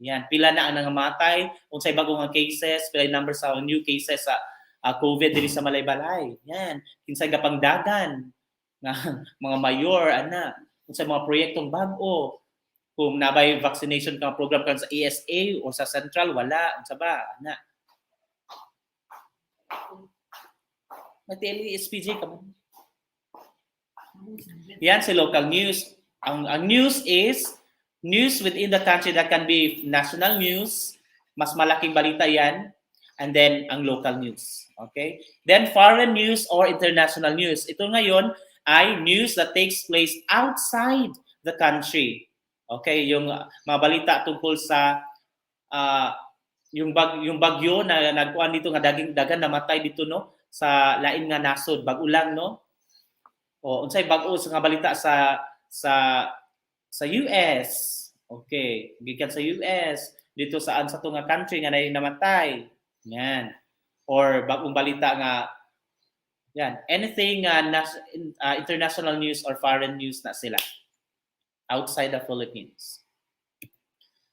Yan, pila na ang nangamatay, unsay bagong nga cases, pila number sa new cases sa COVID diri sa Malaybalay. Yan, kinsay gapangdagan nga mga mayor ana, unsay mga proyektong bag-o. Kung nabay vaccination ka program kan sa ESA o sa Central, wala, unsa ba ana. Mateli SPJ ka mo. Yan si local news. Ang news is news within the country that can be national news, mas malaking balita yan, and then ang local news. Okay? Then foreign news or international news. Ito ngayon ay news that takes place outside the country. Okay? Yung mga balita tungkol sa yung bagyo na nagkuan dito nga dagan namatay dito no sa lain nga nasod, bag-ulang no. O unsay bag-o nga balita sa US. Okay, gikan sa US dito saan sa tunga country nga namatay. Yan. Or bagong balita nga yan, anything international news or foreign news na sila outside the Philippines.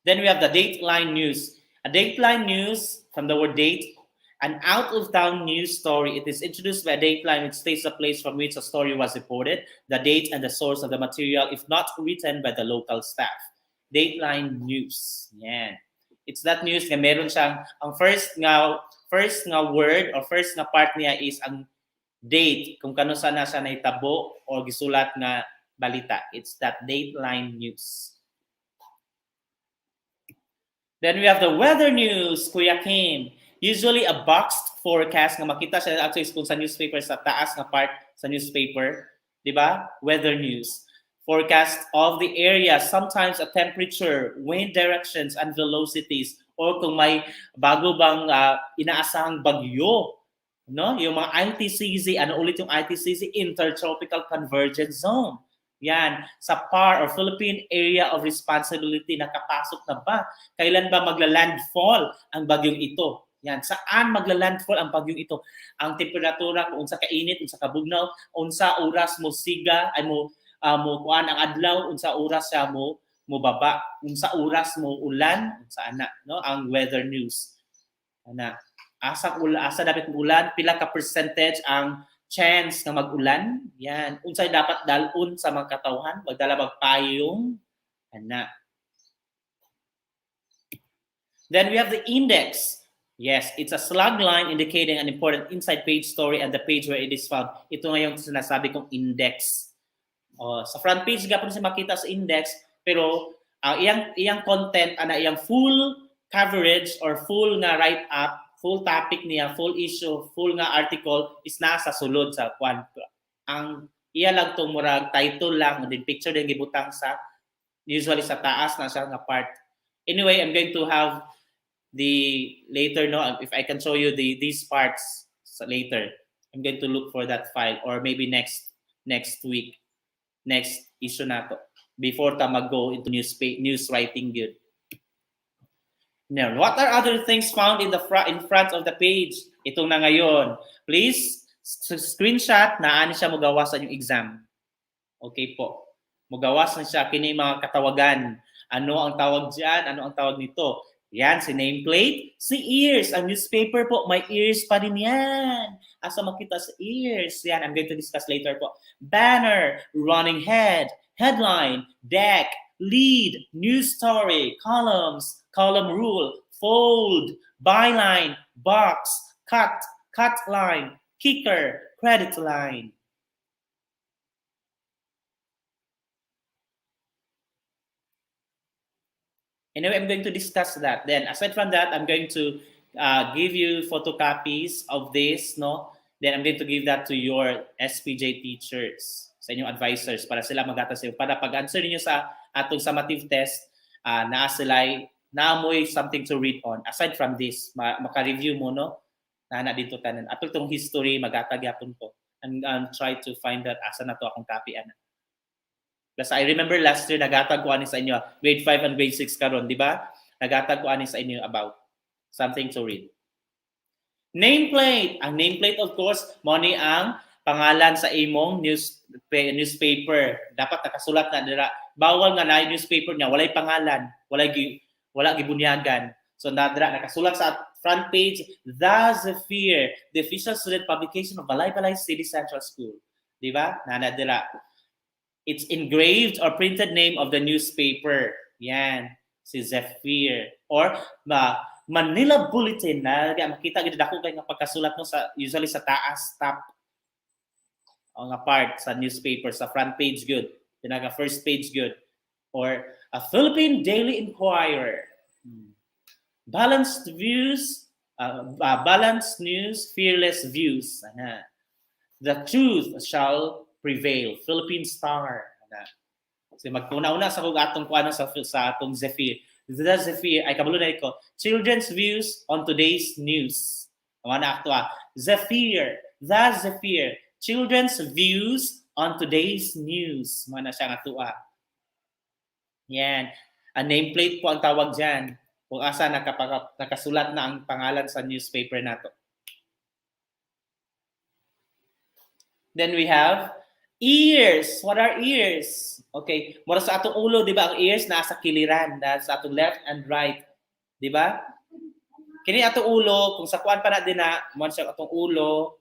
Then we have the Dateline news. A Dateline news from the word date, an out-of-town news story. It is introduced by a dateline which states the place from which a story was reported, the date and the source of the material, if not written by the local staff. Dateline news. Yan. It's that news na meron siyang, ang first nga word or first nga part niya is ang date, kung kano sana siya naitabo o gisulat nga balita. It's that Dateline news. Then we have the weather news, Kuya Kim. Usually a boxed forecast nga makita siya actually kung sa newspaper sa taas nga part sa newspaper, di ba? Weather news. Forecast of the area, sometimes a temperature, wind directions, and velocities, or kung may bago bang inaasahang bagyo, no? Yung mga ITCZ, ano ulit yung ITCZ? Intertropical Convergence Zone. Yan, sa PAR or Philippine Area of Responsibility, nakapasok na ba? Kailan ba magla-landfall ang bagyong ito? Yan, saan magla-landfall ang bagyong ito? Ang temperatura, kung unsa kainit, unsa kabugnaw, unsa oras mo siga, ay mo kuan ang adlaw, unsa oras siya mo baba, unsa oras mo ulan, unsa ana, no? Ang weather news. Ana, asa dapat ulan, pila ka percentage ang chance na mag-ulan. Yan. Unsay dapat dalon sa mga katawhan, magdala magpayong. Ana. Then we have the index. Yes, it's a slug line indicating an important inside page story and the page where it is found. Ito nga yung sinasabi kong index. Sa front page gapon siya makita sa index, pero iyang content ana iyang full coverage or full nga write up, full topic niya, full issue, full nga article is nasa sulod sa kwan. Ang iya lang tong murag title lang, din picture din gibutang sa usually sa taas na siya nga part. Anyway, I'm going to have the later no if I can show you these parts later. I'm going to look for that file or maybe next week, next issue nato before ta mag-go into news writing good. Now, what are other things found in front of the page? Ito na ngayon. Please, screenshot na ani siya mogawas sa inyong exam. Okay po. Mogawas na siya kini mga katawagan. Ano ang tawag diyan? Ano ang tawag nito? Yan, si nameplate. Si ears. Ang newspaper po, may ears pa din yan. Asa makita sa ears. Yan, I'm going to discuss later po. Banner, running head, headline, deck, lead, news story, columns, column rule, fold, byline, box, cut line, kicker, credit line. Anyway, I'm going to discuss that. Then, aside from that, I'm going to give you photocopies of this, no? Then I'm going to give that to your SPJ teachers, sa inyong advisors, para sila mag-atas sa'yo. Para pag-answer niyo sa atong summative test, naa sila, naamoy something to read on. Aside from this, maka-review mo, no? Na dito tanan. Ato itong history, mag-atag yapon ko. And try to find that asa na to akong copy, ana. Plus, I remember last year, nagatag ko ani sa inyo, grade 5 and grade 6 karon, di ba? Nagatag ko ani sa inyo about something to read. Nameplate. Ang nameplate, of course, mo ni ang pangalan sa imong newspaper. Dapat nakasulat na dira. Bawal nga na newspaper niya, walay pangalan, wala gibunyagan. So nadra nakasulat sa front page, The Zephyr, the official student publication of Balay-Balay City Central School. Di ba? Nadra. It's engraved or printed name of the newspaper. Yan, si Zephyr. Or Manila Bulletin na makita gid dako kay nga pagkasulat no sa usually sa taas top nga part sa newspaper sa front page good, pinaga first page good. Or a Philippine Daily Inquirer. Balanced views, balanced news, fearless views. The truth shall prevail. Philippine Star. So magkuna-una sa kung atong kuano sa atong Zephyr. The Zephyr ay kabalo na ko. Children's views on today's news. Mga akto Zephyr. The Zephyr. Children's views on today's news. Mga na siya nga tuwa. Yan. A nameplate po ang tawag dyan. Kung asa nakasulat na ang pangalan sa newspaper nato. Then we have ears. What are ears? Okay. Mura sa atong ulo, di ba? Ang ears nasa kiliran. Sa atong left and right. Di ba? Kini atong ulo, kung sa kuan pa na din na, mura sa atong ulo,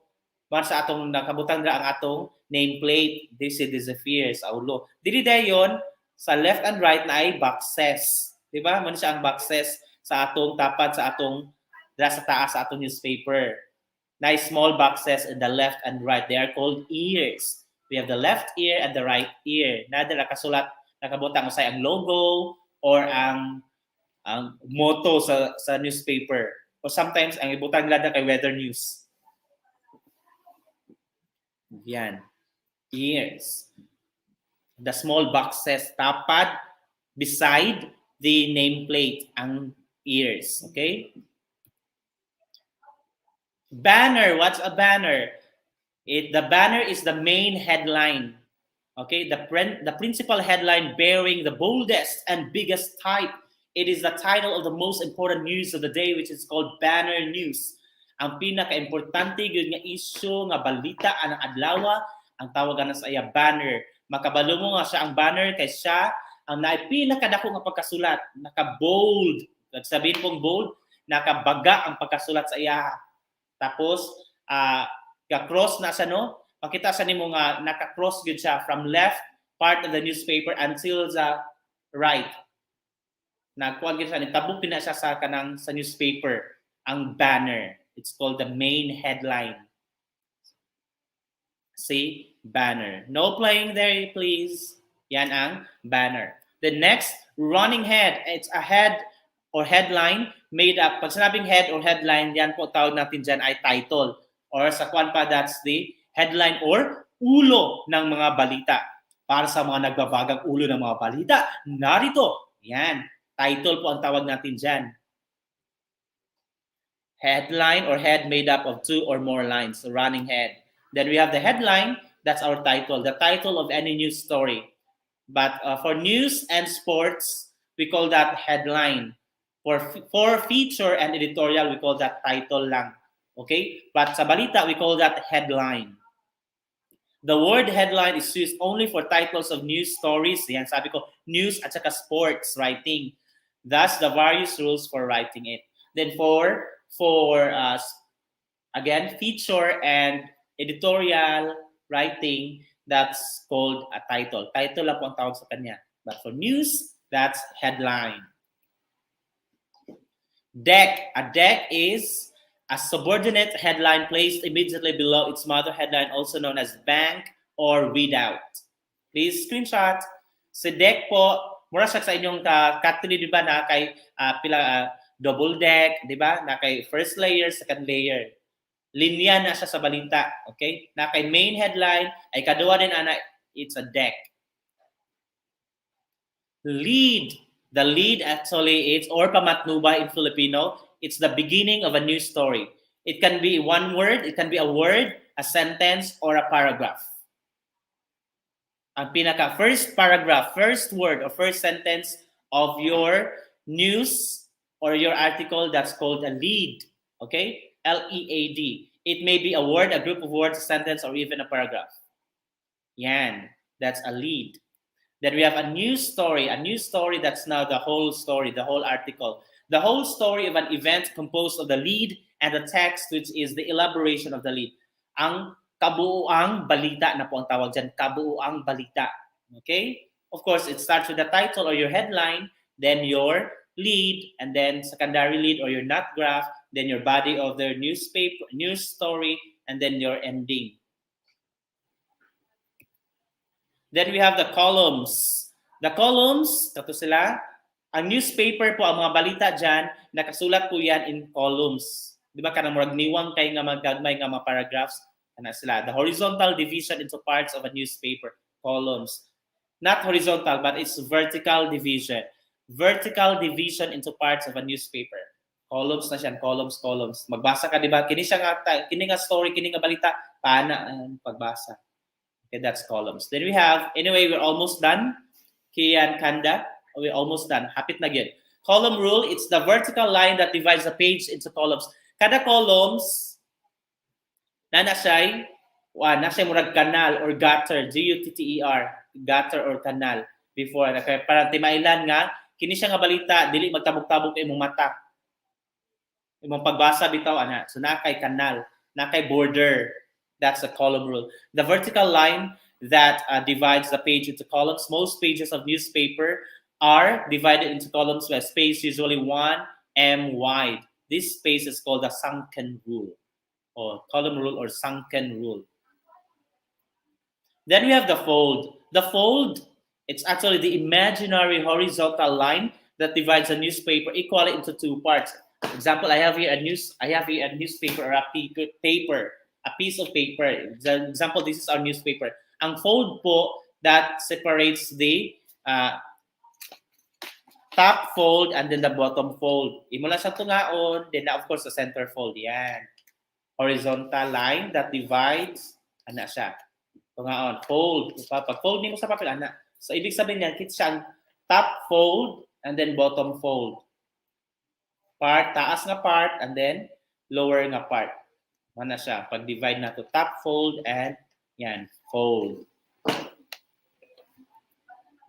mura sa atong nakabutang na ang atong nameplate. This is the Zephyr sa ulo. Dili dayon sa left and right na ay boxes. Di ba? Mura siya ang boxes sa atong tapad, sa atong sa taas, sa atong newspaper. Nice small boxes in the left and right. They are called ears. We have the left ear and the right ear. Nada nakasulat, nakabutang usay ang logo or ang motto sa newspaper. Or sometimes ang ibutang nila kay weather news. Yan. Ears. The small boxes tapad beside the nameplate ang ears. Okay? Banner. What's a banner? The banner is the main headline. Okay, the principal headline bearing the boldest and biggest type. It is the title of the most important news of the day, which is called banner news. Ang pinaka-importante gyud nga issue nga balita anang adlaw ang tawagan na sa iya banner. Makabalo mo nga siya ang banner kay siya ang pinakadako nga pagkasulat, naka-bold. Sabihin pong bold, nakabaga ang pagkasulat sa iya. Tapos ka-cross na siya, no? Makita sa nimo nga naka-cross gyud siya from left part of the newspaper until the right. Nagkuan gyud siya, nitabok na siya sa kanang sa newspaper ang banner. It's called the main headline. See, banner. No playing there, please. Yan ang banner. The next, running head. It's a head or headline made up. Pag sinabing head or headline, yan po tawag natin dyan ay title. Or sa kwan pa, that's the headline or ulo ng mga balita. Para sa mga nagbabagang ulo ng mga balita, narito. Yan. Title po ang tawag natin dyan. Headline or head made up of two or more lines. So running head. Then we have the headline. That's our title. The title of any news story. But for news and sports, we call that headline. For feature and editorial, we call that title lang. Okay? But sa balita, we call that headline. The word headline is used only for titles of news stories. Yan, sabi ko, news at saka sports writing. Thus, the various rules for writing it. Then again, feature and editorial writing, that's called a title. Title lang po ang tawag sa kanya. But for news, that's headline. Deck. A deck is a subordinate headline placed immediately below its mother headline, also known as bank or readout. Please screenshot. Sa deck po, Mura siya sa inyong category, di ba, na kay double deck, di ba? Na kay first layer, second layer. Linya na siya sa balita, okay? Na kay main headline, ay kaduwa din ana, it's a deck. Lead. The lead actually is, or pamatnuba in Filipino, it's the beginning of a new story. It can be one word, it can be a word, a sentence, or a paragraph. Ang pinaka first paragraph, first word, or first sentence of your news or your article, that's called a lead. Okay? L-E-A-D. It may be a word, a group of words, a sentence, or even a paragraph. Yan. That's a lead. Then we have a news story. A news story, that's now the whole story, the whole article. The whole story of an event composed of the lead and the text, which is the elaboration of the lead. Ang kabuuang balita na po ang tawag dyan. Kabuuang balita. Okay? Of course, it starts with the title or your headline, then your lead, and then secondary lead or your nut graph, then your body of the newspaper, news story, and then your ending. Then we have the columns. The columns, kato sila, ang newspaper po, ang mga balita dyan, nakasulat po yan in columns. Di ba, kanang murag niwang kay nga magagmay nga mga paragraphs, ano sila. The horizontal division into parts of a newspaper, columns. Not horizontal, but it's vertical division. Vertical division into parts of a newspaper. Columns na siya, columns, columns. Magbasa ka, di ba? Kini nga story, kini nga balita, paana ang pagbasa. Okay, that's columns. Then we have, anyway, we're almost done. Kian Kanda, we're almost done. Hapit na gyud. Column rule, it's the vertical line that divides the page into columns. Kada columns, na siya murag kanal or gutter, G-U-T-T-E-R, gutter or kanal. Before, kaya para timailan nga, kini siya nga balita, dili magtabog-tabog imong mata. Imong pagbasa bitaw, ana. So, na kay kanal, na kay border. That's the column rule. The vertical line that divides the page into columns. Most pages of newspaper are divided into columns with a space usually 1 m wide. This space is called the sunken rule, or column rule, or sunken rule. Then we have the fold. The fold, it's actually the imaginary horizontal line that divides a newspaper equally into two parts. For example, I have here a newspaper or a paper. A piece of paper. For example, this is our newspaper. Ang fold po, that separates the top fold and then the bottom fold. Imo lang siya tungaon, then of course the center fold. Yan. Horizontal line that divides, ana siya. Tungaon, fold. Pag fold nimo sa papel, ana. So ibig sabihin niyan, kita siyang top fold and then bottom fold. Part, taas nga part, and then lower nga part. Mana siya, pag-divide na to top fold and yan, fold.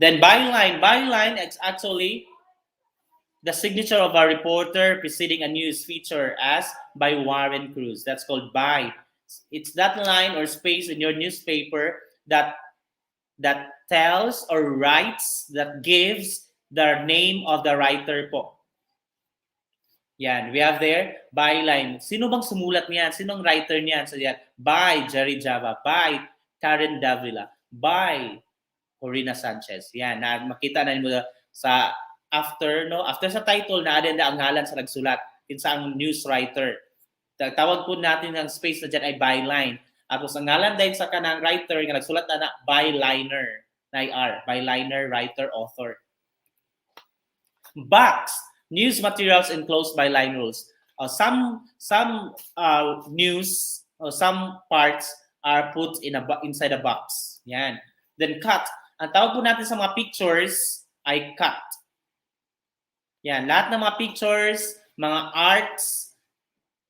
Then byline. Byline is actually the signature of a reporter preceding a news feature as by Warren Cruz. That's called by. It's that line or space in your newspaper that tells or writes, that gives the name of the writer po. Yan, we have there, byline. Sino bang sumulat niyan? Sinong writer niyan? So yan, by Jerry Java, by Karen Davila, by Corina Sanchez. Yan, makita na mo sa after sa title na adin ang ngalan sa nagsulat, kinsa ang news writer. Tawag po natin ang space na dyan ay byline. Tapos ang ngalan din sa kanang writer nga nagsulat na byliner, byliner, writer, author. Box. News materials enclosed by line rules. Some news or some parts are put inside a box. Yan. Then cut. Ang tawag po natin sa mga pictures ay cut. Yan. Lahat ng mga pictures, mga arts,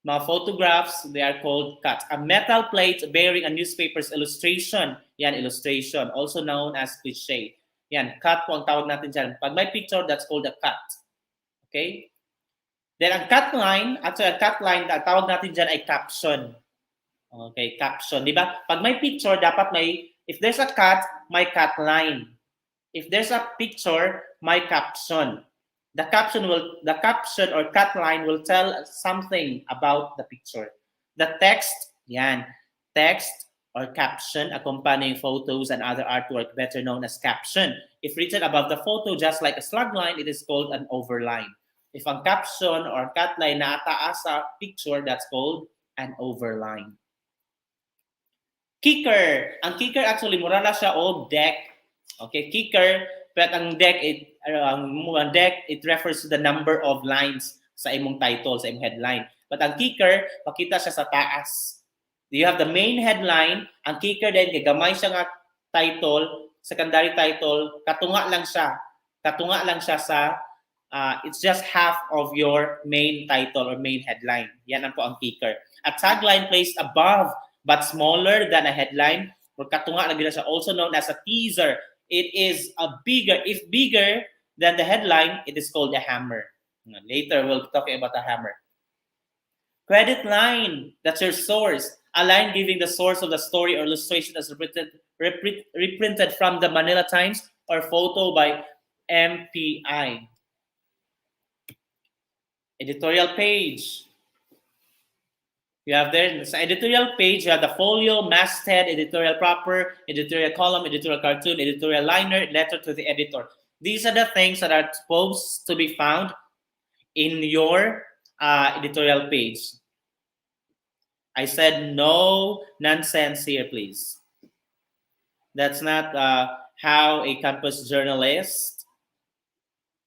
mga photographs, they are called cut. A metal plate bearing a newspaper's illustration. Yan, illustration. Also known as cliche. Yan, cut po ang tawag natin dyan. Pag may picture, that's called a cut. Okay? Then ang cut line, actually ang cut line, ang tawag natin dyan ay caption. Okay, caption. Di ba? Pag may picture, dapat may, if there's a cut, may cut line. If there's a picture, may caption. The caption or cut line will tell something about the picture. The text, yan, text or caption accompanying photos and other artwork, better known as caption. If written above the photo, just like a slug line, it is called an overline. If ang caption or catline na taas sa picture, that's called an overline. Kicker. Ang kicker actually, mura na siya o deck. Okay, kicker. But ang deck, it refers to the number of lines sa imong title, sa imong headline. But ang kicker, pakita siya sa taas. You have the main headline, ang kicker din, kay gamay siya nga title, secondary title, katunga lang siya. Katunga lang siya sa, it's just half of your main title or main headline. Yan ang po ang kicker. A tagline placed above but smaller than a headline, or katunga lang din siya, also known as a teaser. It is if bigger than the headline, it is called a hammer. Later, we'll be talking about a hammer. Credit line, that's your source. A line giving the source of the story or illustration as reprinted from the Manila Times or photo by MPI. Editorial page. You have there, sa editorial page, you have the folio, masthead, editorial proper, editorial column, editorial cartoon, editorial liner, letter to the editor. These are the things that are supposed to be found in your editorial page. I said no nonsense here, please. That's not how a campus journalist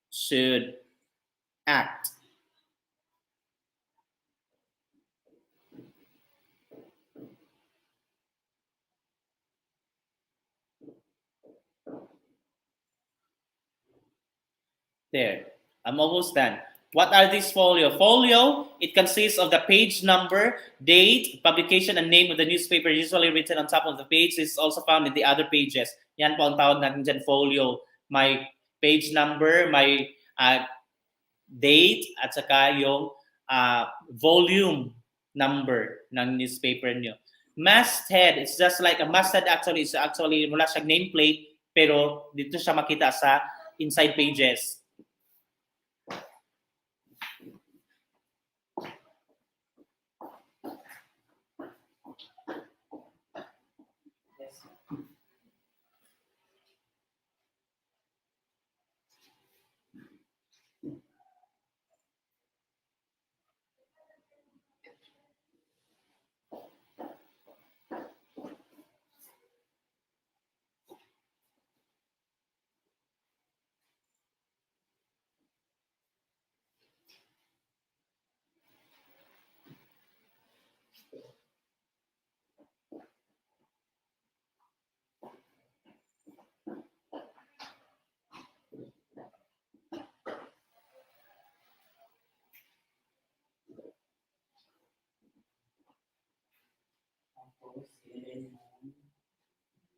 should act. There, I'm almost done. What are these folio? Folio, it consists of the page number, date, publication, and name of the newspaper usually written on top of the page. This is also found in the other pages. Yan po ang tawag natin dyan, folio. My page number, my date, at saka yung volume number ng newspaper nyo. Masthead, it's just like a masthead actually. It's actually mula siyang nameplate, pero dito siya makita sa inside pages.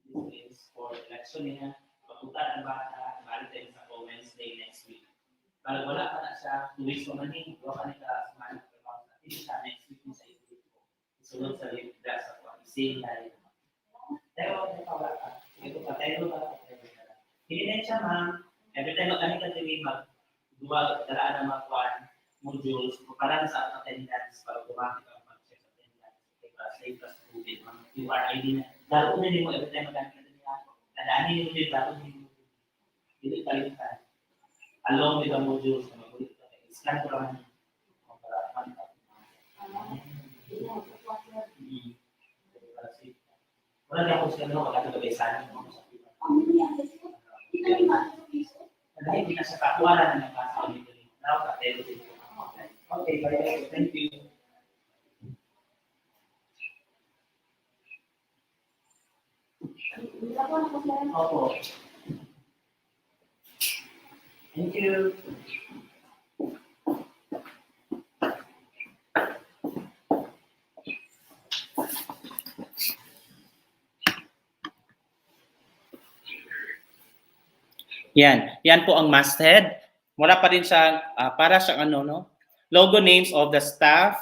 This is for election niya. Papunta ang bata, balik tayo sa Wednesday next week. Pero wala pa na siya, 2 weeks pa man eh. Gawa ka nila sa mga hindi siya next week mo sa ito. Isunod sa libra sa pag-ising na rin. Pero wala ka. Sige po, patay mo ka. Hindi na siya, ma'am. Every time magkani ka din magduwa, daraan ng mga modules, para sa attendance, para gumamit ang mag-check attendance. Para sa plus COVID, mga QR ID na. Lalo na din mo, every time magkani ka din tadaanin yung din, dapat yung hindi kalimutan. Along with the modules na magulit ka, scan ko lang para makita. Wala niya kung sino makatagabay sana mo sa pipa. Dahil hindi na siya kakuha na ng klase ng ito. Now, katero din ko. Okay, bye. Thank you. Opo. Thank you. Yan po ang masthead. Wala pa rin siya, para siyang logo names of the staff.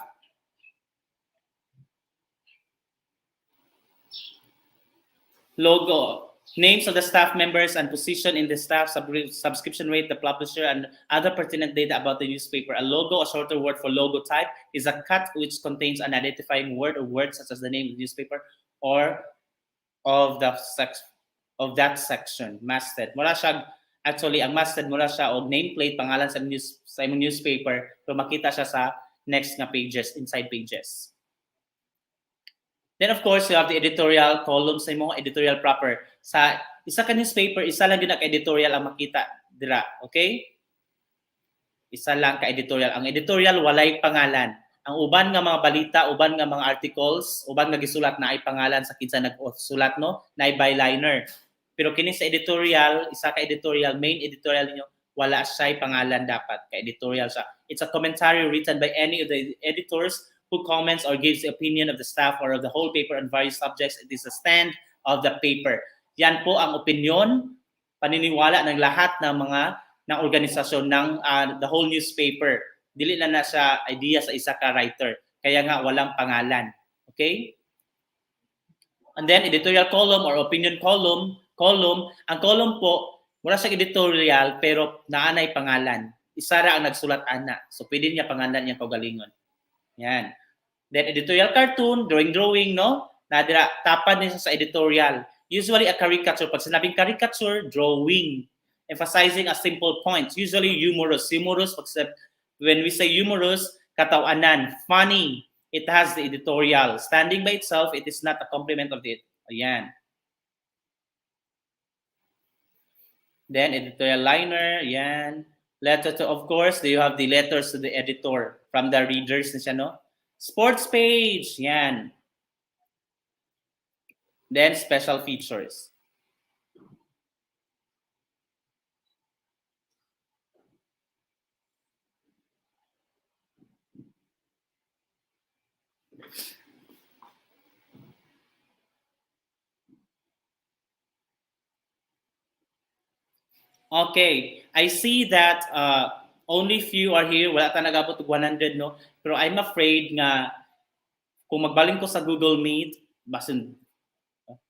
Logo, names of the staff members and position in the staff, subscription rate, the publisher, and other pertinent data about the newspaper. A logo, a shorter word for logo type, is a cut which contains an identifying word or words such as the name of the newspaper or of that section. Masthead. Mura siya, actually, ang masthead mura siya og nameplate, pangalan sa imong newspaper, pero makita siya sa next na pages, inside pages. Then of course, you have the editorial column sa imong editorial proper. Sa isa ka newspaper, isa lang din ang editorial ang makita dira, okay? Isa lang ka editorial. Ang editorial walay pangalan. Ang uban nga mga balita, uban nga mga articles, uban nga gisulat na ay pangalan sa kinsa nagsulat no, na ay byliner. Pero kini sa editorial, isa ka editorial, main editorial niyo, wala siya pangalan dapat ka editorial siya. It's a commentary written by any of the editors who comments or gives the opinion of the staff or of the whole paper on various subjects. It is a stand of the paper. Yan po ang opinion, paniniwala ng lahat ng mga ng organisasyon ng the whole newspaper. Dili na siya idea sa isa ka writer. Kaya nga walang pangalan. Okay? And then editorial column or opinion column, ang column po, wala siya editorial pero naanay pangalan. Isa ra ang nagsulat ana. So pwede niya pangalan niya kaugalingon. Yan. Then editorial cartoon, drawing, no? Nadira, tapad niya sa editorial. Usually a caricature. Pag sinabing caricature, drawing. Emphasizing a simple point. Usually humorous. When we say humorous, katawanan, funny. It has the editorial. Standing by itself, it is not a complement of it. Ayan. Then editorial liner, yan. Letter to, of course, you have the letters to the editor from the readers, no? Sports page, yan. Then special features. Okay, I see that only few are here. Wala ta nagabot og 100, no? Pero I'm afraid nga kung magbaling ko sa Google Meet, basin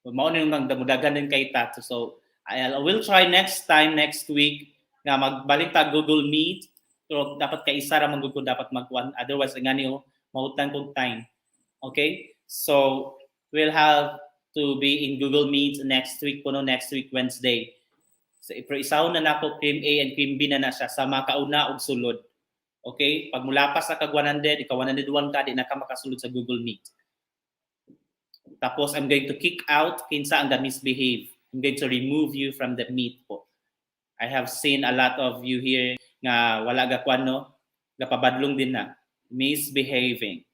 mao na yung damudagan din kay Tato. So I will try next week nga magbalik ta Google Meet. Pero dapat kay isa ra man gud ko dapat magkuan. Otherwise ngani mahutan kog time. Okay? So we'll have to be in Google Meet next week Wednesday. So, pero isaw na nako cream A and cream B na siya sa makauna og sulod. Okay? Pag mulapas sa kag 100, ikaw 101 ka, di na ka makasulod sa Google Meet. Tapos, I'm going to kick out kinsa ang misbehave. I'm going to remove you from the meet po. I have seen a lot of you here nga wala ga kwan, no? Gapabadlong din na. Misbehaving.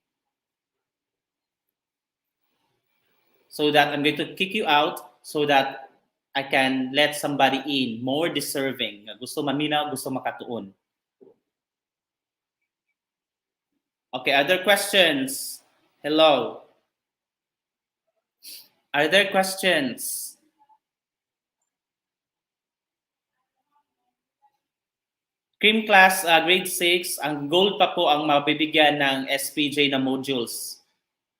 So that I'm going to kick you out so that I can let somebody in, more deserving. Gusto maminaw, gusto makatuon. Okay, other questions? Hello. Are there questions? Cream class, grade 6, ang gold pa po ang mabibigyan ng SPJ na modules.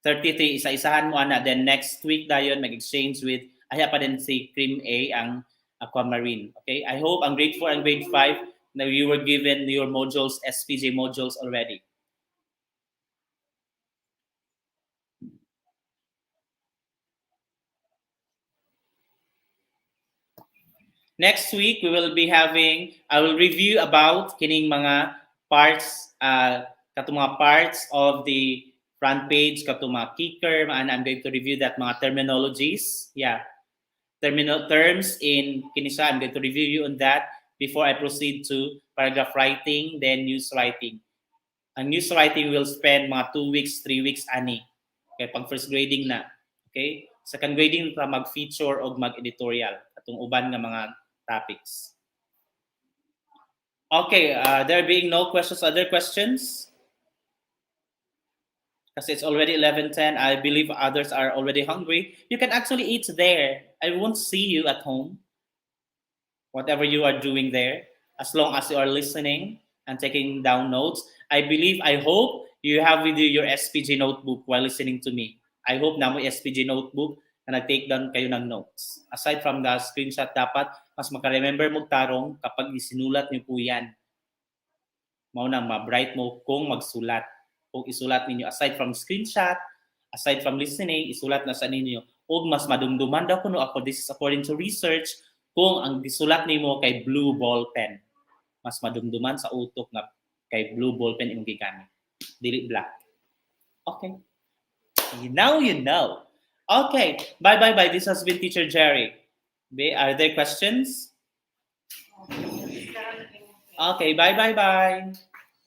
33, isa-isahan mo ana. Then next week dayon mag-exchange with aya pa din si Cream A ang Aquamarine. Okay? I hope ang grade 4 and grade 5 na you were given your modules, SPJ modules already. Next week, I will review about kining mga parts, katong mga parts of the front page, katong mga kicker, and I'm going to review that mga terminologies. Yeah. Terms in kinisa. I'm going to review you on that before I proceed to paragraph writing, then news writing. Ang news writing will spend mga 2 weeks, 3 weeks ani. Okay, pag first grading na. Okay? Second grading pa mag-feature o mag-editorial atong uban nga mga topics. Okay, there being no questions, other questions? Because it's already 11:10. I believe others are already hungry. You can actually eat there. I won't see you at home. Whatever you are doing there, as long as you are listening and taking down notes. I hope you have with you your SPG notebook while listening to me. I hope na mo SPG notebook na nag-take down kayo ng notes. Aside from the screenshot, dapat mas maka-remember mo tarong kapag isinulat niyo po yan. Mao nang ma-bright mo kung magsulat. Kung isulat ninyo, aside from screenshot, aside from listening, isulat na sa ninyo. ug mas madumduman daw kuno ako, this is according to research, kung ang gisulat nimo kay blue ball pen. Mas madumduman sa utok nga kay blue ball pen imong gigamit. Dili black. Okay. Now you know. Okay. Bye. This has been Teacher Jerry. Are there questions? Okay. Bye.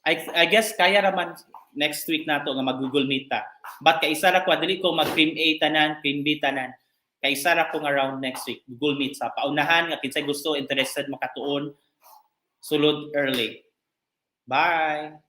I guess kaya raman next week nato nga mag-Google Meet ta. But kay isa ra ko dili ko mag-Cream A tanan, Cream B tanan. Kay isa ra ko around next week Google Meet sa paunahan nga kinsay gusto interested makatuon sulod early. Bye.